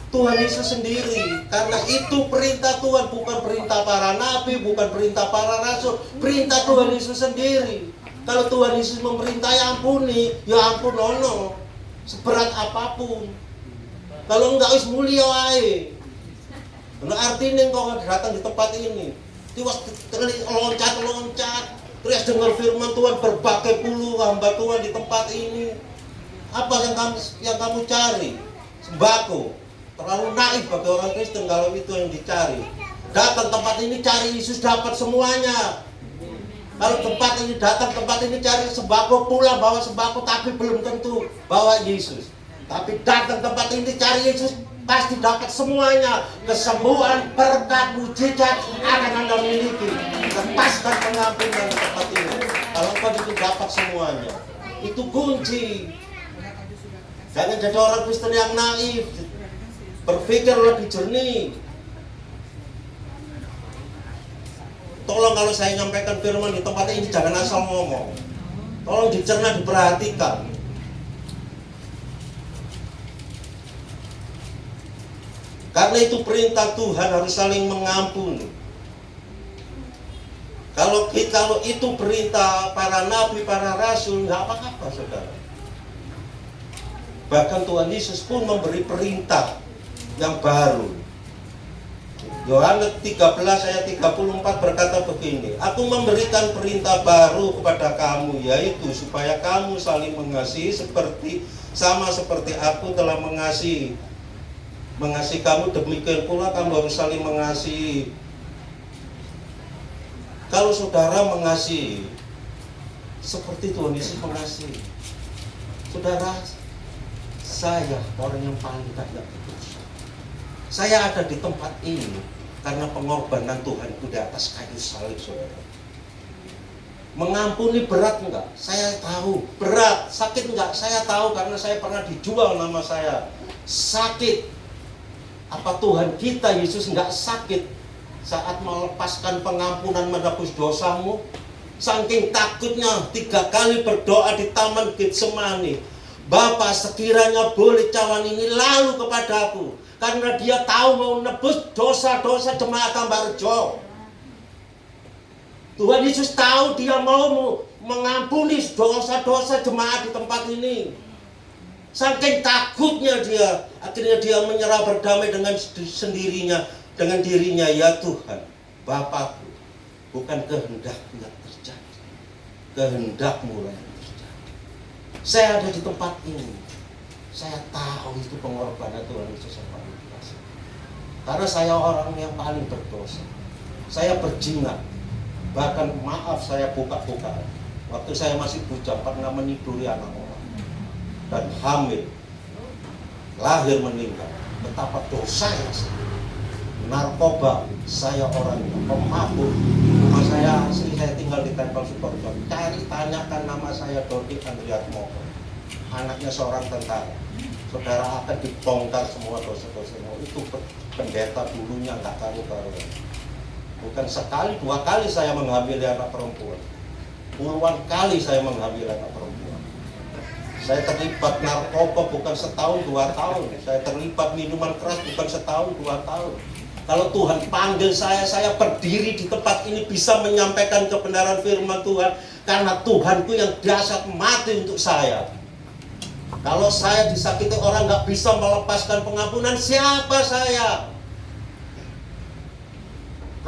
Tuhan Yesus sendiri. Karena itu perintah Tuhan, bukan perintah para nabi, bukan perintah para rasul, perintah Tuhan Yesus sendiri. Kalau Tuhan Yesus memerintah ya ampuni, ya ampun ono. Seberat apapun. Kalau enggak wis mulia wae. Karena artinya kau datang di tempat ini tiwas loncat, terus dengar firman Tuhan berbagai puluh hamba Tuhan di tempat ini. Apa yang kamu cari? Sembako. Terlalu naif bagi orang Kristen kalau itu yang dicari. Datang tempat ini cari Yesus dapat semuanya. Kalau datang tempat ini cari sembako, pulang bawa sembako tapi belum tentu bawa Yesus. Tapi datang tempat ini cari Yesus pasti dapat semuanya. Kesembuhan, berkat, mujizat akan Anda miliki. Lepaskan pengampunan di tempat ini. Kalau kau itu dapat semuanya, itu kunci. Jangan jadi orang Kristen yang naif, berpikir lebih jernih. Tolong kalau saya nyampaikan firman di tempat ini jangan asal ngomong. Tolong dicerna, diperhatikan. Karena itu perintah Tuhan harus saling mengampuni. Kalau itu perintah para nabi, para rasul, nggak apa-apa saudara. Bahkan Tuhan Yesus pun memberi perintah yang baru. Yohanes 13 ayat 34 berkata begini, Aku memberikan perintah baru kepada kamu, yaitu supaya kamu saling mengasihi sama seperti aku telah mengasihi kamu, demikian pula kamu harus saling mengasihi. Kalau saudara mengasihi seperti Tuhan Yesus mengasihi, saudara, saya orang yang paling tidak berdosa. Saya ada di tempat ini karena pengorbanan Tuhan di atas kayu salib, saudara. Mengampuni berat enggak? Saya tahu. Berat, sakit enggak? Saya tahu karena saya pernah dijual nama saya. Sakit. Apa Tuhan kita Yesus enggak sakit saat melepaskan pengampunan menebus dosamu? Saking takutnya 3 kali berdoa di taman Getsemani, Bapa sekiranya boleh cawan ini lalu kepadaku, karena dia tahu mau menebus dosa-dosa jemaat Ambarjo. Tuhan Yesus tahu dia mau mengampuni dosa-dosa jemaat di tempat ini. Saking takutnya dia, akhirnya dia menyerah berdamai dengan sendirinya, dengan dirinya. Ya Tuhan, Bapakku, bukan kehendakku yang terjadi, kehendak-Mu yang terjadi. Saya ada di tempat ini, saya tahu itu pengorbanan Tuhan Yesus yang paling biasa. Karena saya orang yang paling berdosa, saya berjingat, bahkan maaf saya buka-buka. Waktu saya masih bujang pernah meniduri anak orang dan hamil, lahir meninggal. Betapa dosanya saya. Narkoba, saya orang pemabuk. Rumah saya asli, saya tinggal di Tempel Sukoharjo. Tanyakan nama saya Dodi Andriatmoko, anaknya seorang tentara. Saudara akan dibongkar semua dosa-dosanya. Itu pendeta dulunya nggak karu-karuan. Bukan sekali, 2 kali saya menghamili anak perempuan. Puluhan kali saya menghamili anak perempuan. Saya terlibat narkoba bukan setahun 2 tahun. Saya terlibat minuman keras bukan setahun 2 tahun. Kalau Tuhan panggil saya berdiri di tempat ini bisa menyampaikan kebenaran firman Tuhan. Karena Tuhanku yang dahsyat mati untuk saya. Kalau saya disakiti orang gak bisa melepaskan pengampunan, siapa saya?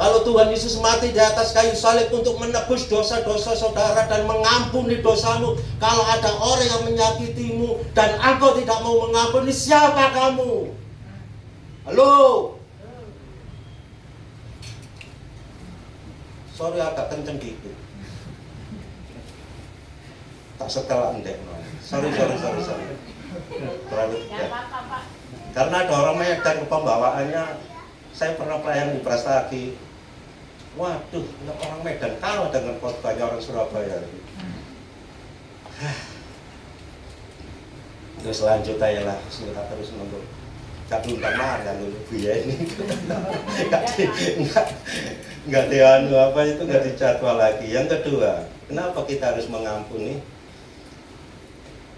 Kalau Tuhan Yesus mati di atas kayu salib untuk menebus dosa-dosa saudara dan mengampuni dosamu, kalau ada orang yang menyakitimu dan engkau tidak mau mengampuni, siapa kamu? Halo? Sorry agak kenceng dikit. Tak setel endek. Sorry. Terlalu ya. Karena ada orang Medan pembawaannya, saya pernah pelayan di Prastagi. Waduh, orang Medan kalah dengan khotbahnya orang Surabaya. Terus lanjut aja lah, kita terus nunggu. Kadung tamaan kan dulu ya ini, nggak dianu apa itu nggak dijadwal lagi. Yang kedua, kenapa kita harus mengampuni?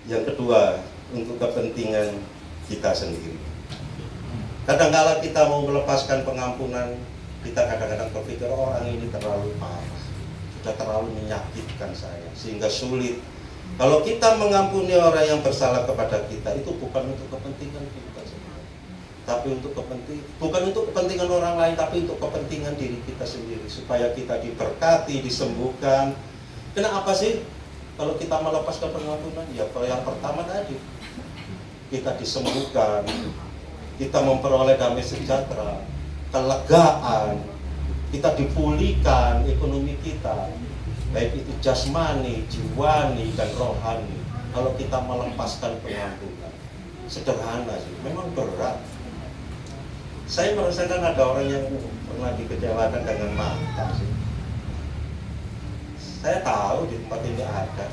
Yang kedua, untuk kepentingan kita sendiri. Kadang-kala kita mau melepaskan pengampunan, kita kadang-kadang berpikir orang ini terlalu parah, sudah terlalu menyakitkan saya, sehingga sulit. Kalau kita mengampuni orang yang bersalah kepada kita, itu bukan untuk kepentingan kita sendiri, tapi bukan untuk kepentingan orang lain, tapi untuk kepentingan diri kita sendiri, supaya kita diberkati, disembuhkan. Kenapa sih? Kalau kita melepaskan pengampunan, ya yang pertama tadi, kita disembuhkan, kita memperoleh damai sejahtera, kelegaan, kita dipulihkan ekonomi kita, baik itu jasmani, jiwani, dan rohani. Kalau kita melepaskan pengampunan, sederhana sih, memang berat. Saya merasakan ada orang yang pernah dikecewakan dengan mata sih. Saya tahu di tempat ini ada,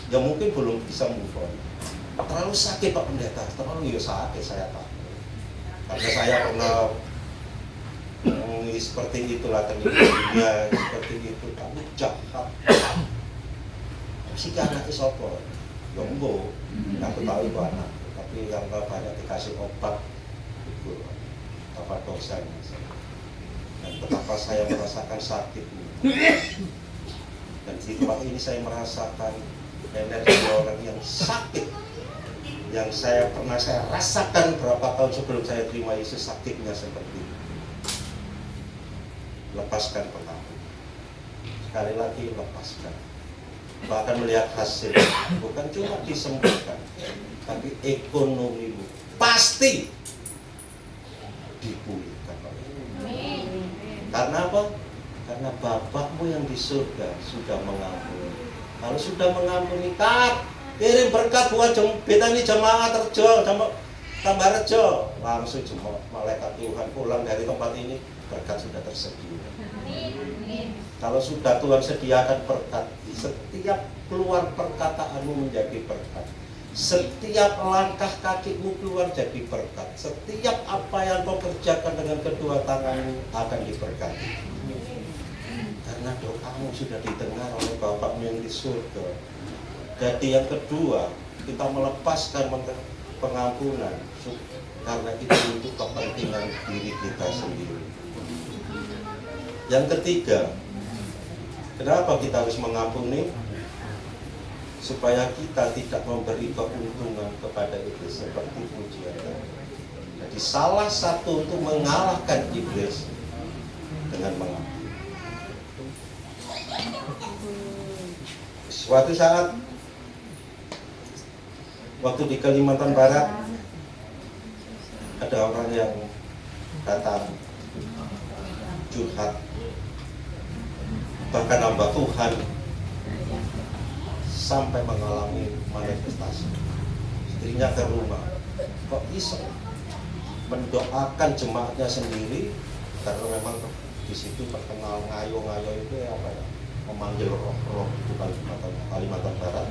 ya mungkin belum bisa move on. Terlalu sakit Pak Pendeta, terlalu sakit saya tahu. Karena saya pernah seperti itulah terjadinya seperti itu, tapi jahat. Si anaknya sopo, lombo, aku tahu itu anak, tapi karena banyak dikasih obat, itu obat dosanya. Dan betapa saya merasakan sakit ini. Dan di tempat ini saya merasakan energi orang yang sakit, yang saya rasakan berapa tahun sebelum saya terima Yesus, sakitnya seperti itu. Lepaskan pengampunan. Sekali lagi lepaskan. Bahkan melihat hasil, bukan cuma disembuhkan, tapi ekonomimu pasti dipulihkan. Karena apa? Karena Bapakmu yang di surga sudah mengampuni. Kalau sudah mengampuni, kirim berkat buat Betani jemaah Terjo, tambah Rejo, langsung jemaah malaikat Tuhan pulang dari tempat ini, berkat sudah tersedia. Kalau sudah Tuhan sediakan berkat, setiap keluar perkataanmu menjadi berkat, setiap langkah kakimu keluar jadi berkat, setiap apa yang kau kerjakan dengan kedua tanganmu akan diberkati. Karena doamu sudah didengar oleh Bapakmu yang di surga. Jadi yang kedua, kita melepaskan pengampunan karena itu untuk kepentingan diri kita sendiri. Yang ketiga, kenapa kita harus mengampuni? Supaya kita tidak memberi keuntungan kepada iblis seperti pujian. Jadi salah satu untuk mengalahkan iblis dengan mengampuni. Suatu saat waktu di Kalimantan Barat ada orang yang datang curhat, bahkan hamba Tuhan sampai mengalami manifestasi. Istrinya ke rumah, kok bisa mendoakan jemaatnya sendiri, karena memang di situ terkenal ngayo-ngayo itu apa ya, memanggil roh-roh di Kalimantan Barat.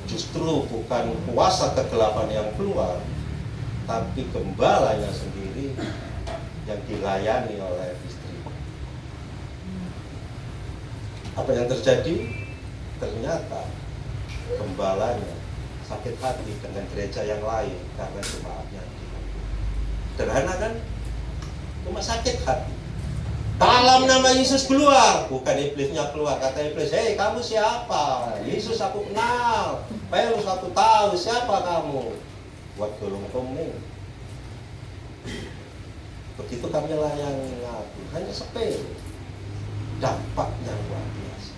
Justru bukan kuasa kegelapan yang keluar, tapi gembalanya sendiri yang dilayani oleh istri. Apa yang terjadi? Ternyata gembalanya sakit hati dengan gereja yang lain karena jemaatnya. Sederhana kan? Cuma sakit hati. Dalam nama Yesus keluar, bukan iblisnya keluar. Kata iblis, hei kamu siapa? Yesus aku kenal, Paulus aku tahu siapa kamu. Buat tolong komeng. Begitu kami layani ngaku, hanya sepele. Dampaknya luar biasa.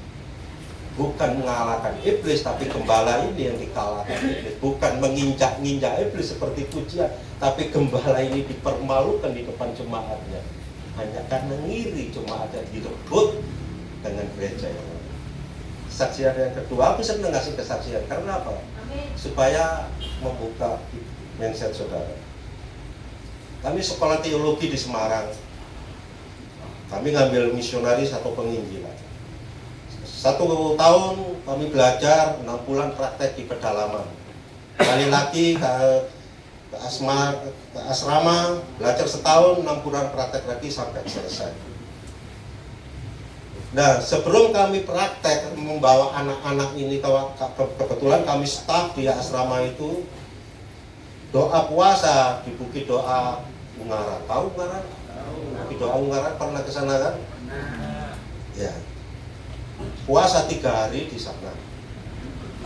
Bukan mengalahkan iblis, tapi gembala ini yang dikalahkan iblis. Bukan menginjak-injak iblis seperti pujian, tapi gembala ini dipermalukan di depan jemaatnya. Hanya karena ngiri jemaatnya direbut dengan gereja yang lain. Kesaksian yang kedua, aku senang ngasih kesaksian. Karena apa? Supaya membuka mindset saudara. Kami sekolah teologi di Semarang. Kami ngambil misionaris atau penginjilan. 1 tahun kami belajar, 6 bulan praktek di pedalaman. Kali lagi ke asrama, belajar setahun, 6 bulan praktek lagi sampai selesai. Nah, sebelum kami praktek membawa anak-anak ini, kebetulan kami staf di asrama itu, doa puasa di Bukit Doa Ungaran. Tahu Ungaran? Bukit Doa Ungaran, pernah ke sana kan? Ya. Puasa 3 hari di sana.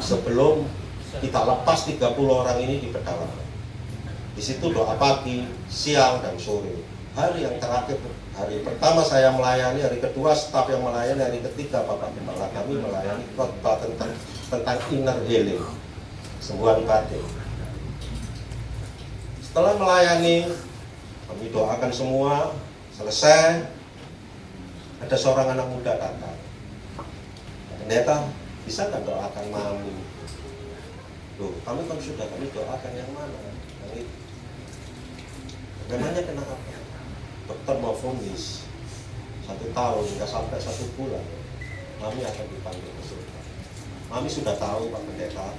Sebelum kita lepas 30 orang ini di pedalaman. Di situ doa pagi, siang, dan sore. Hari yang terakhir, hari pertama saya melayani, hari kedua staf yang melayani, hari ketiga Bapak Gembala kami melayani khotbah tentang inner healing, sembuhan batin. Setelah melayani, kami doakan semua, selesai, ada seorang anak muda datang. Pendeta, bisa kan doakan mami? Loh, kami kan sudah, kami doakan yang mana? Yang itu. Memangnya kenapa? Dokter mau vonis 1 tahun hingga sampai 1 bulan, mami akan dipanggil ke surga. Mami sudah tahu Pak Pendeta,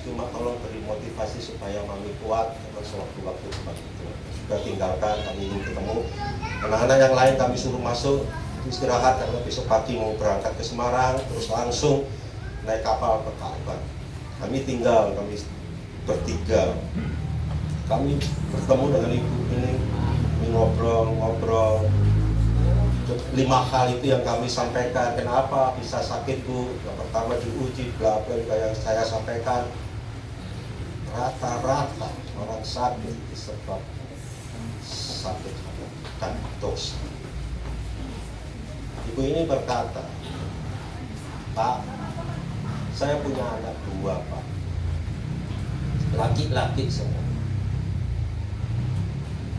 cuma tolong beri motivasi supaya mami kuat karena sewaktu-waktu seperti itu. Sudah tinggalkan, kami ingin ketemu. Anak-anak yang lain kami suruh masuk istirahat karena besok pagi mau berangkat ke Semarang, terus langsung naik kapal ke Ka'bah. Kami tinggal, kami bertiga. Kami bertemu dengan ibu ini ngobrol. 5 hal itu yang kami sampaikan. Kenapa bisa sakit Bu? Yang pertama diuji, bla bla yang saya sampaikan. Rata-rata orang sakit disebab sakit dan dosa. Ibu ini berkata, Pak, saya punya anak 2 Pak, laki-laki semua.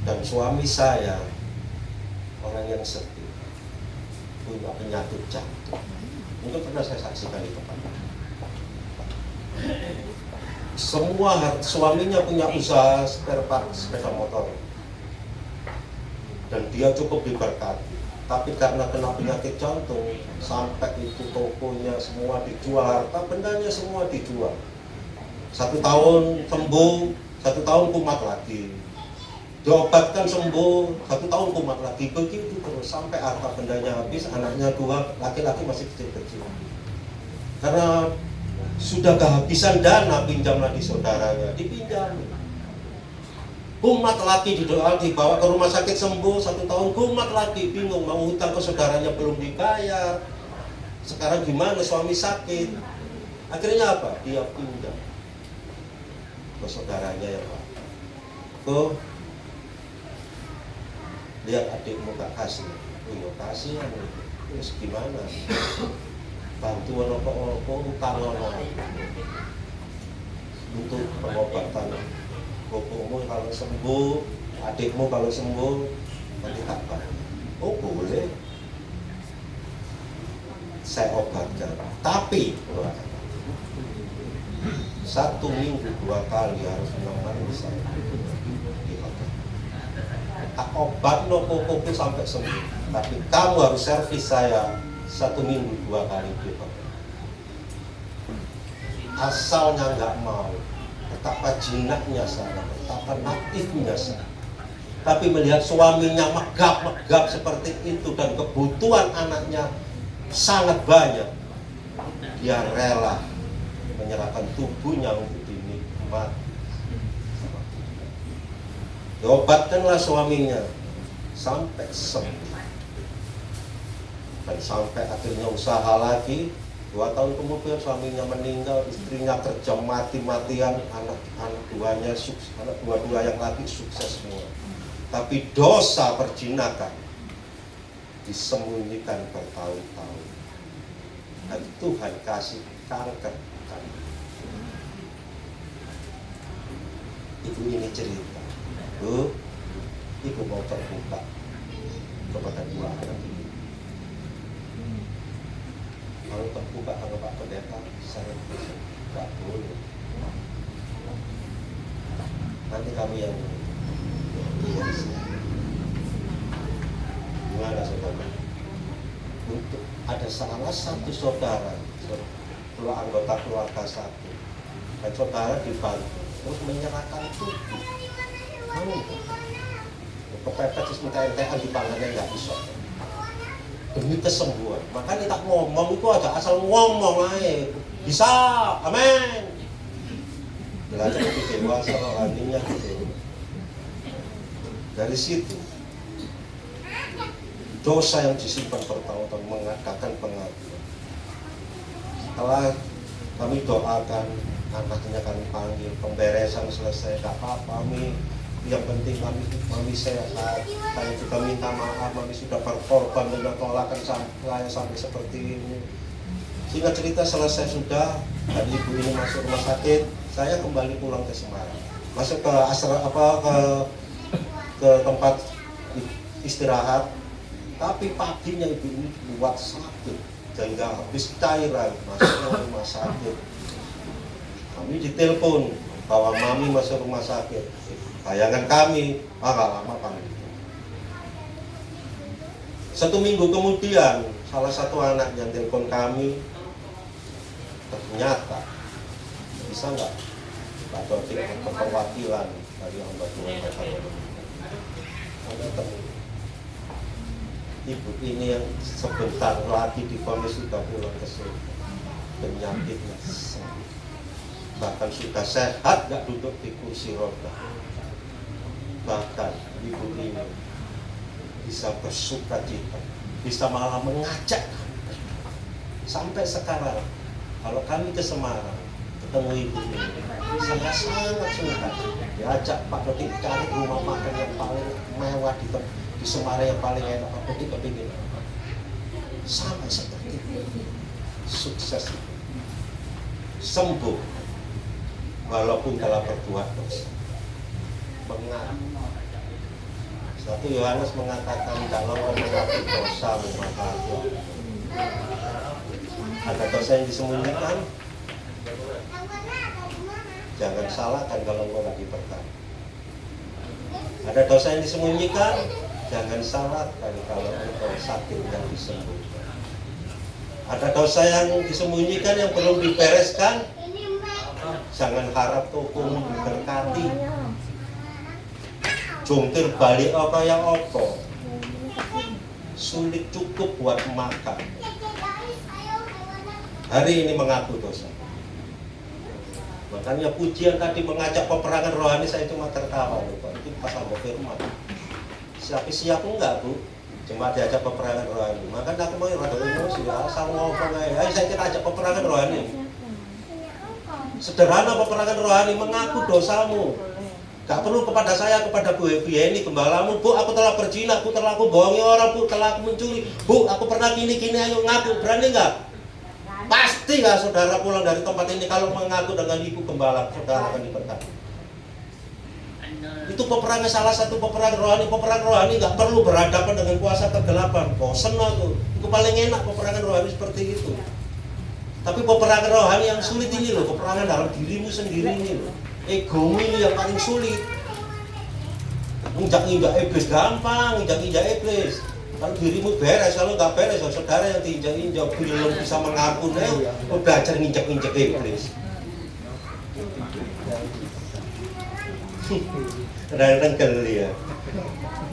Dan suami saya orang yang setia, punya penyakit jantung. Mungkin pernah saya saksikan di tempat. Semua suaminya punya usaha spare part sepeda motor, dan dia cukup diberkati. Tapi karena kena penyakit jantung, sampai itu tokonya semua dijual, harta bendanya semua dijual. 1 tahun sembuh, 1 tahun kumat lagi. Diobatkan sembuh, 1 tahun kumat lagi, begitu terus sampai harta bendanya habis. Anaknya 2 laki-laki masih kecil-kecil. Karena sudah kehabisan dana, pinjamlah di saudaranya, dipinjam. Kumat lagi dibawa ke rumah sakit sembuh, 1 tahun kumat lagi, bingung mau hutang ke saudaranya belum dibayar. Sekarang gimana, suami sakit. Akhirnya apa? Dia pinjam ke saudaranya ya Pak. Lihat adikmu gak kasih, kasih terus gimana? Bantuan apa-apa, utang untuk pengobatan bapakmu kalau sembuh, adikmu kalau sembuh, nanti apa? Oh boleh, saya obatkan. Tapi 1 minggu 2 kali harus menemani saya di hotel. Tak obat nopo sampai sembuh, tapi kamu harus servis saya 1 minggu 2 kali di hotel. Asalnya nggak mau, betapa jinaknya saya, betapa naifnya saya. Tapi melihat suaminya megap seperti itu dan kebutuhan anaknya sangat banyak, dia rela menyerahkan tubuhnya untuk dinikmati. Diobatkanlah suaminya sampai sembuh, dan sampai akhirnya usaha lagi. 2 tahun kemudian suaminya meninggal, istrinya kerja mati-matian, anak dua yang lagi sukses semua. Tapi dosa perjinakan disembunyikan bertahun-tahun, dan Tuhan kasih kanker. Ibu ini cerita, Bu, ibu mau terbuka kepada 2 anak ini. Kalau terbuka sama Pak Pendeta, saya tidak boleh. Nanti kami yang gimana saudara? untuk ada salah satu saudara, anggota keluarga satu, dan saudara dibantu terus menyerahkan tubuh. Kepepet terus minta entekan di pangannya nggak bisa. Demi kesembuhan. Makanya tak ngomong itu aja asal ngomong aja. Bisa, amin. Belajar itu dewasa rohaninya gitu. Dari situ dosa yang disimpan bertahun-tahun mengadakan pengakuan. Setelah kami doakan, anaknya kami panggil, pemberesan selesai, tak apa-apa, yang penting mami sehat. Saya juga minta maaf, mami sudah berkorban dan tolakan saya sampai seperti ini. Sehingga cerita selesai sudah, dan ibu ini masuk rumah sakit, saya kembali pulang ke Semarang, masuk ke ke tempat istirahat. Tapi paginya ibu ini buat sakit, sehingga habis cairan masuk ke rumah sakit. Kami ditelepon bahwa mami masuk rumah sakit. Bayangan kami, gak lama kami. 1 minggu kemudian, salah satu anak yang telepon kami, ternyata bisa nggak Pak Dodik untuk perwakilan dari hamba Tuhan ada ibu ini yang sebentar lagi divonis sudah pulang ke surga, penyakitnya sembuh, bahkan sudah sehat, nggak duduk di kursi roda. Bahkan ibu ini bisa bersuka cita, bisa malah mengajak sampai sekarang. Kalau kami ke Semarang ketemu ibu ini, saya sangat suka diajak Pak Dodik cari rumah makan yang paling mewah di Semarang, yang paling enak. Pak Dodik kepingin sama seperti itu, sukses, sembuh walaupun dalam berbuat dosa. Mengaku. 1 Yohanes mengatakan kalau mengaku dosa maka ada dosa yang disembunyikan, jangan salahkan kalau engkau lagi berkata. Ada dosa yang disembunyikan, jangan salahkan kalau engkau sakit dan disembuhkan. Ada dosa yang disembunyikan yang belum dibereskan, jangan harap tokomu diberkati. Jungkir balik apa yang apa, sulit cukup buat makan. Hari ini mengaku dosa. Makanya pujian tadi mengajak peperangan rohani, saya cuma tertawa loh Pak. Itu pas ambil firman. Siap enggak Bu? Cuma diajak peperangan rohani. Makanya aku mau rada emosi, asal ngomong aja. Ayo saya kita ajak peperangan rohani. Sederhana peperangan rohani, mengaku dosamu. Gak perlu kepada saya, kepada Bu Yeni gembalamu. Bu, aku telah berzina, Bu, telah aku bohongi orang, Bu, telah aku mencuri. Bu, aku pernah gini-gini, ayo ngaku. Berani nggak? Pasti nggak saudara pulang dari tempat ini kalau mengaku dengan Ibu Gembala, saudara akan diberkati. Itu peperangan, salah satu peperangan rohani. Peperangan rohani nggak perlu berhadapan dengan kuasa kegelapan. Bosen aku. Itu paling enak peperangan rohani seperti itu. Tapi peperangan rohani yang sulit ini loh, peperangan dalam dirimu sendiri ini loh. Egomu ini yang paling sulit. Injak-injak iblis gampang, injak-injak iblis. Kalau dirimu beres, kalau nggak beres, saudara yang diinjak-injak belum bisa mengaku, belajar injak-injak iblis. Kadang-kadang geli ya.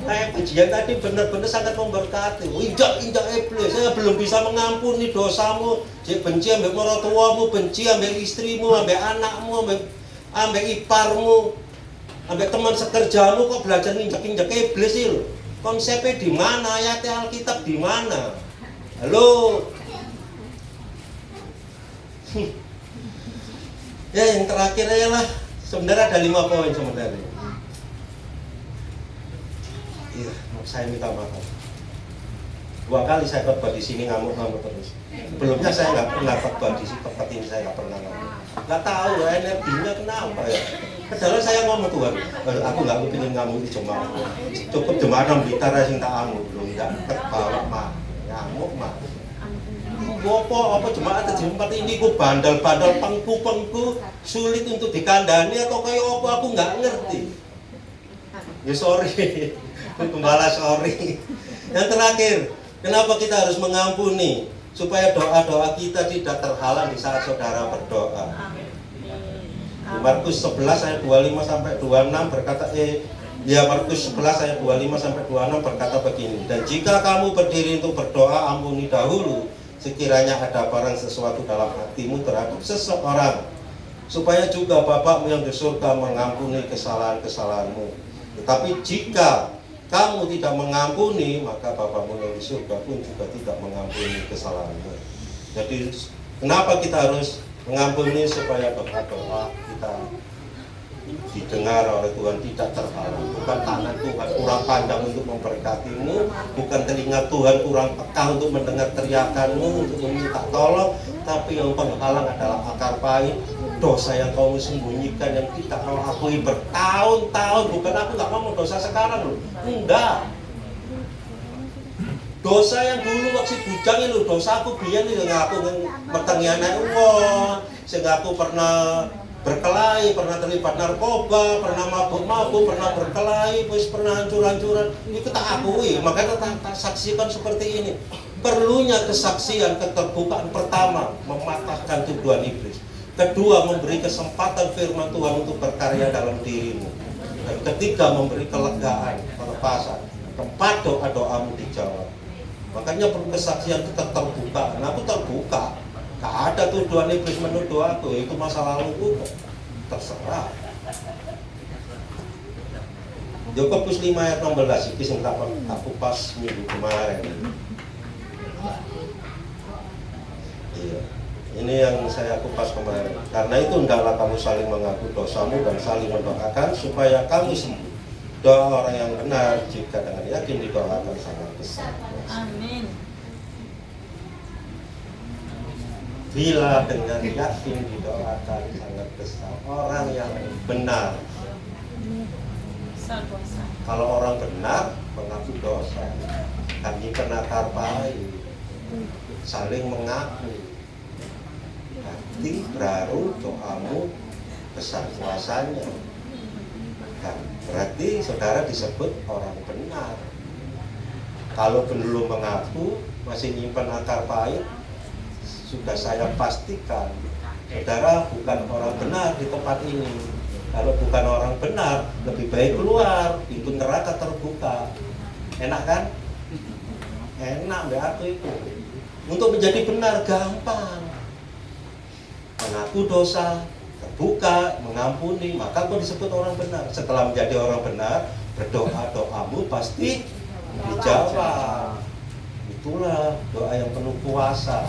Kayak pujian tadi benar-benar sangat memberkati. Injak-injak iblis, saya belum bisa mengampuni dosamu. Jadi benci ambek mertuamu, benci ambek istrimu, ambek anakmu, ambek iparmu, ambek teman sekerjamu, kok belajar injak-injak iblis sih lo? Konsepnya di mana? Ayatnya Alkitab di mana? Halo. Ya yang terakhir ya lah. Sebenarnya ada 5 poin sebenarnya. Iya, saya minta maaf. 2 kali saya khotbah di sini ngamuk-ngamuk terus. Sebelumnya saya nggak pernah khotbah di tempat ini, saya nggak pernah ngamuk. Nggak tahu ya energinya kenapa ya. Padahal saya ngomong Tuhan, aku nggak kepingin ngamuk di jemaah. Cukup jemaah 6 Blitar sing tak amuk, belum nggak terbawa mah, ngamuk mah. Apa jemaah di tempat ini ku bandal-bandal pengku sulit untuk dikandani atau kayak apa aku nggak ngerti. Ya sorry, gembala sorry. Yang terakhir, Kenapa kita harus mengampuni? Supaya doa-doa kita tidak terhalang di saat saudara berdoa. Di Markus 11 ayat 25 sampai 26 berkata Markus 11 ayat 25 sampai 26 berkata begini. Dan jika kamu berdiri untuk berdoa, ampuni dahulu sekiranya ada barang sesuatu dalam hatimu terhadap seseorang, supaya juga Bapakmu yang di surga mengampuni kesalahan-kesalahanmu. Tetapi jika kamu tidak mengampuni, maka Bapakmu yang di surga pun juga tidak mengampuni kesalahanmu. Jadi kenapa kita harus mengampuni? Supaya doa-doa kita didengar oleh Tuhan, tidak terhalang. Bukan tangan Tuhan kurang panjang untuk memberkatimu, bukan telinga Tuhan kurang peka untuk mendengar teriakanmu, untuk meminta tolong, tapi yang penghalang adalah akar pahit, dosa yang kau sembunyikan, yang tidak kau akui bertahun-tahun. Bukan aku nggak ngomong dosa sekarang loh, enggak. Dosa yang dulu waktu bujang itu, dosa aku biyen itu ngaku metengi anak wong, sehingga aku pernah berkelahi, pernah terlibat narkoba, pernah mabuk-mabuk, pernah berkelahi, pernah hancur-hancuran. Itu tak akui, makanya tak saksikan seperti ini. Perlunya kesaksian, keterbukaan. Pertama, mematahkan tuduhan iblis. Kedua, memberi kesempatan firman Tuhan untuk berkarya dalam dirimu. Dan ketiga, memberi kelegaan, kelepasan. Keempat, doa-doamu dijawab. Makanya perlu kesaksian, keterbukaan. Aku terbuka. Gak ada tuduhan iblis menuduh aku, itu masa laluku, terserah. Yakobus 5 ayat 16 itu yang tak kupas minggu kemarin. Iya. Ini yang saya kupas kemarin. Karena itu hendaklah kamu saling mengaku dosamu dan saling mendoakan supaya kamu sembuh. Doa orang yang benar jika dengan yakin didoakan sangat besar. Amin. Bila dengan yakin didoakan sangat besar. Orang yang benar. Kalau orang benar mengaku dosa, kami penakar pahit, saling mengaku. Nanti baru doamu besar kuasanya. Kan berarti saudara disebut orang benar. Kalau belum mengaku, masih nyimpan akar pahit, sudah saya pastikan saudara bukan orang benar di tempat ini. Kalau bukan orang benar, lebih baik keluar, pintu neraka terbuka. Enak kan? Enak mbak aku itu. Untuk menjadi benar gampang. Mengaku dosa, terbuka, mengampuni, maka kau disebut orang benar. Setelah menjadi orang benar, berdoa, doamu pasti dijawab. Itulah doa yang penuh kuasa.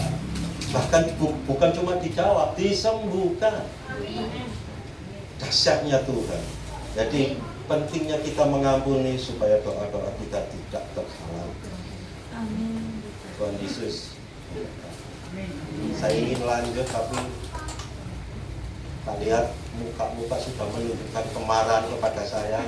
Bahkan bukan cuma dijawab, disembuhkan. Dahsyatnya Tuhan. Jadi pentingnya kita mengampuni supaya doa-doa kita tidak terhalang. Amin. Tuhan Yesus. Saya ingin lanjut tapi tak lihat muka-muka sudah menunjukkan kemarahan kepada saya.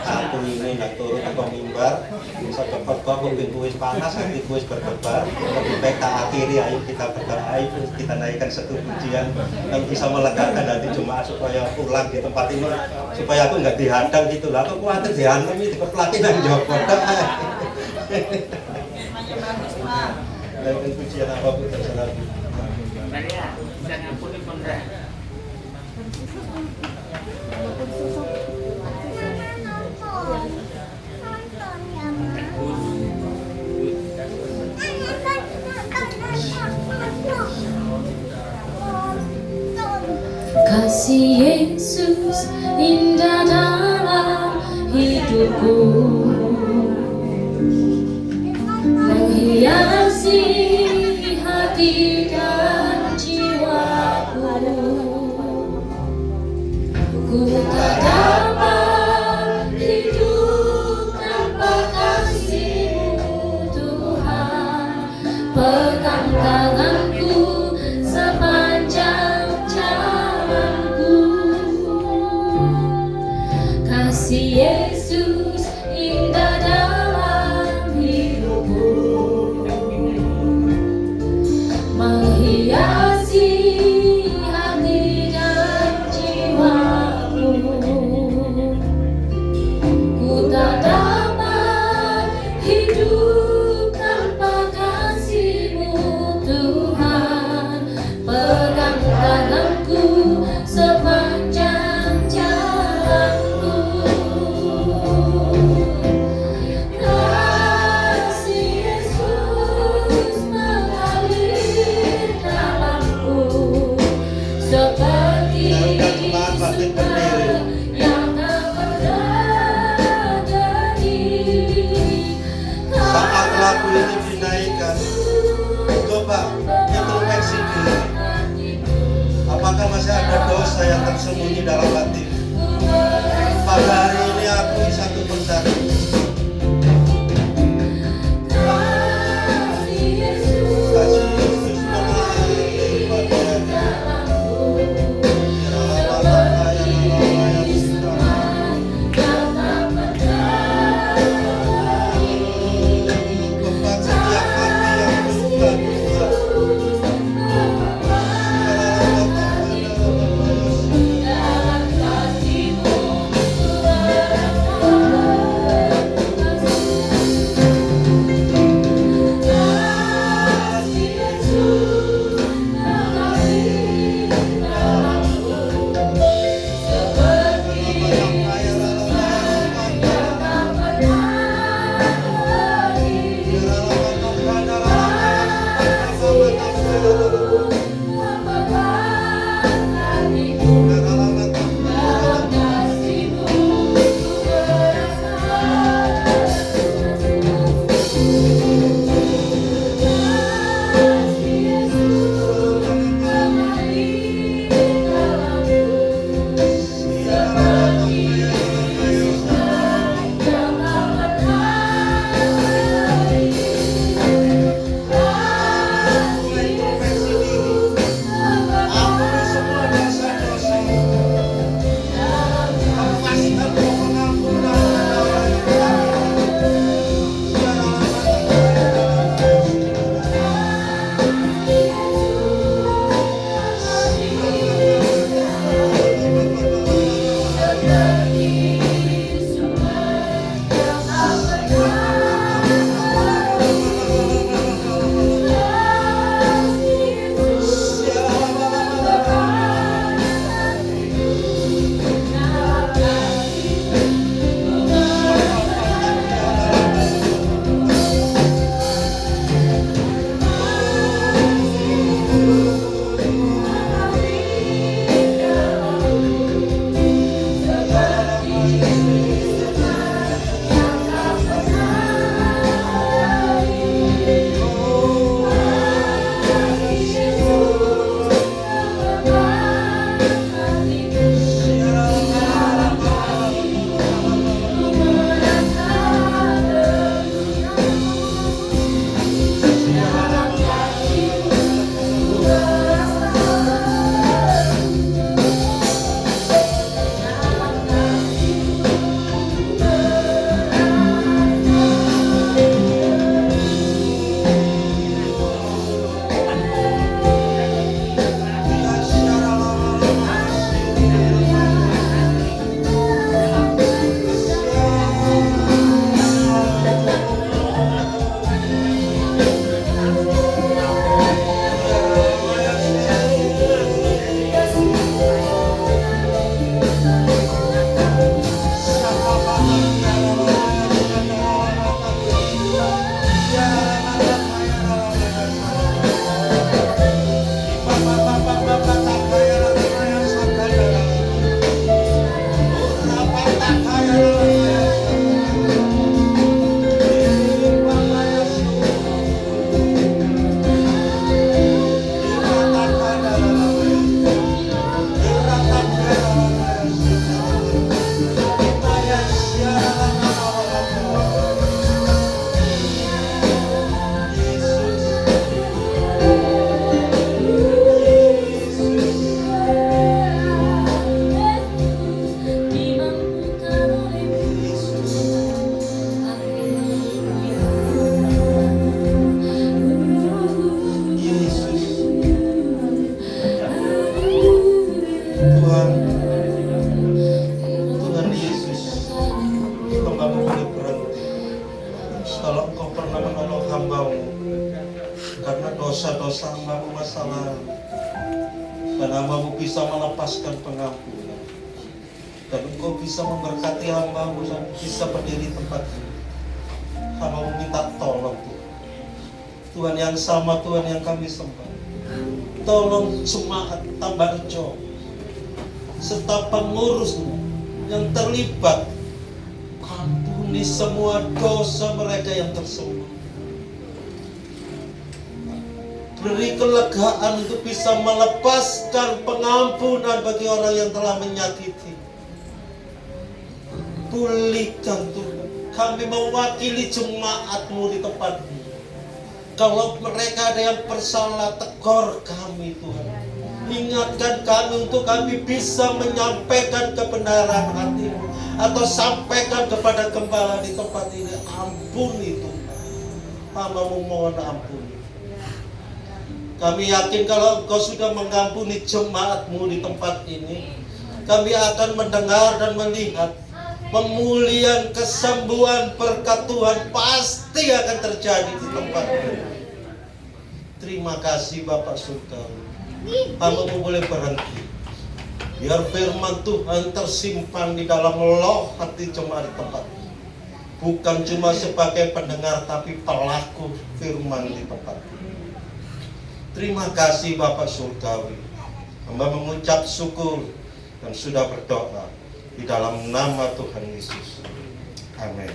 Satu ini nak turun ke mimbar, bisa cepat kok kuis panas, nanti kuis berdebar. Lebih baik tak akhiri, ayo kita berdoa, ayo kita naikkan satu pujian yang bisa melegakan hati jemaat supaya pulang di tempat ini, supaya aku nggak dihadang gitu lah. Aku khawatir dihadang ini diperlaki dan jawab. Dan pujian apapun terserah. Maria, jangan puni pondra. Kasih Yesus indah dalam hidupku, menghiasi hati dan jiwaku. Ku tak dapat hidup tanpa kasih-Mu Tuhan. Pegang tanganku sepanjang jalanku. Kasih Yesus indah dalam hidupku, menghiasi hati dan jiwaku. Ku tak dapat hidup coba introspeksi diri. Apakah masih ada dosa yang tersembunyi dalam hati? Pada hari ini akui satu persatu. Kasih Yesus mengalir padanya. Beban setiap hati yang beban Tuhan. dosa-dosa hambamu masa lalu, dan hambamu bisa melepaskan pengampunan, dan engkau bisa memberkati hambamu dan bisa berdiri tempat ini. Hambamu minta tolong Tuhan yang sama, Tuhan yang kami sembah, tolong jemaat Tambak Rejo serta pengurusnya yang terlibat, ampuni semua dosa mereka yang tersembunyi. Beri kelegaan untuk bisa melepaskan pengampunan bagi orang yang telah menyakiti. Pulihkan Tuhan. Kami mewakili jemaat-Mu di tempat ini. Kalau mereka ada yang bersalah, tegur kami Tuhan. Ingatkan kami untuk kami bisa menyampaikan kebenaran hati-Mu, atau sampaikan kepada gembala di tempat ini. Ampuni Tuhan. Hamba-Mu mohon ampuni. Kami yakin kalau Engkau sudah mengampuni jemaat-Mu di tempat ini, kami akan mendengar dan melihat pemulihan, kesembuhan, berkat Tuhan pasti akan terjadi di tempat ini. Terima kasih Bapak Surgawi. Hamba-Mu boleh berhenti. Biar firman Tuhan tersimpan di dalam loh hati jemaat di tempat ini. Bukan cuma sebagai pendengar, tapi pelaku firman di tempat ini. Terima kasih Bapak Surgawi. Hamba mengucap syukur dan sudah berdoa di dalam nama Tuhan Yesus. Amin.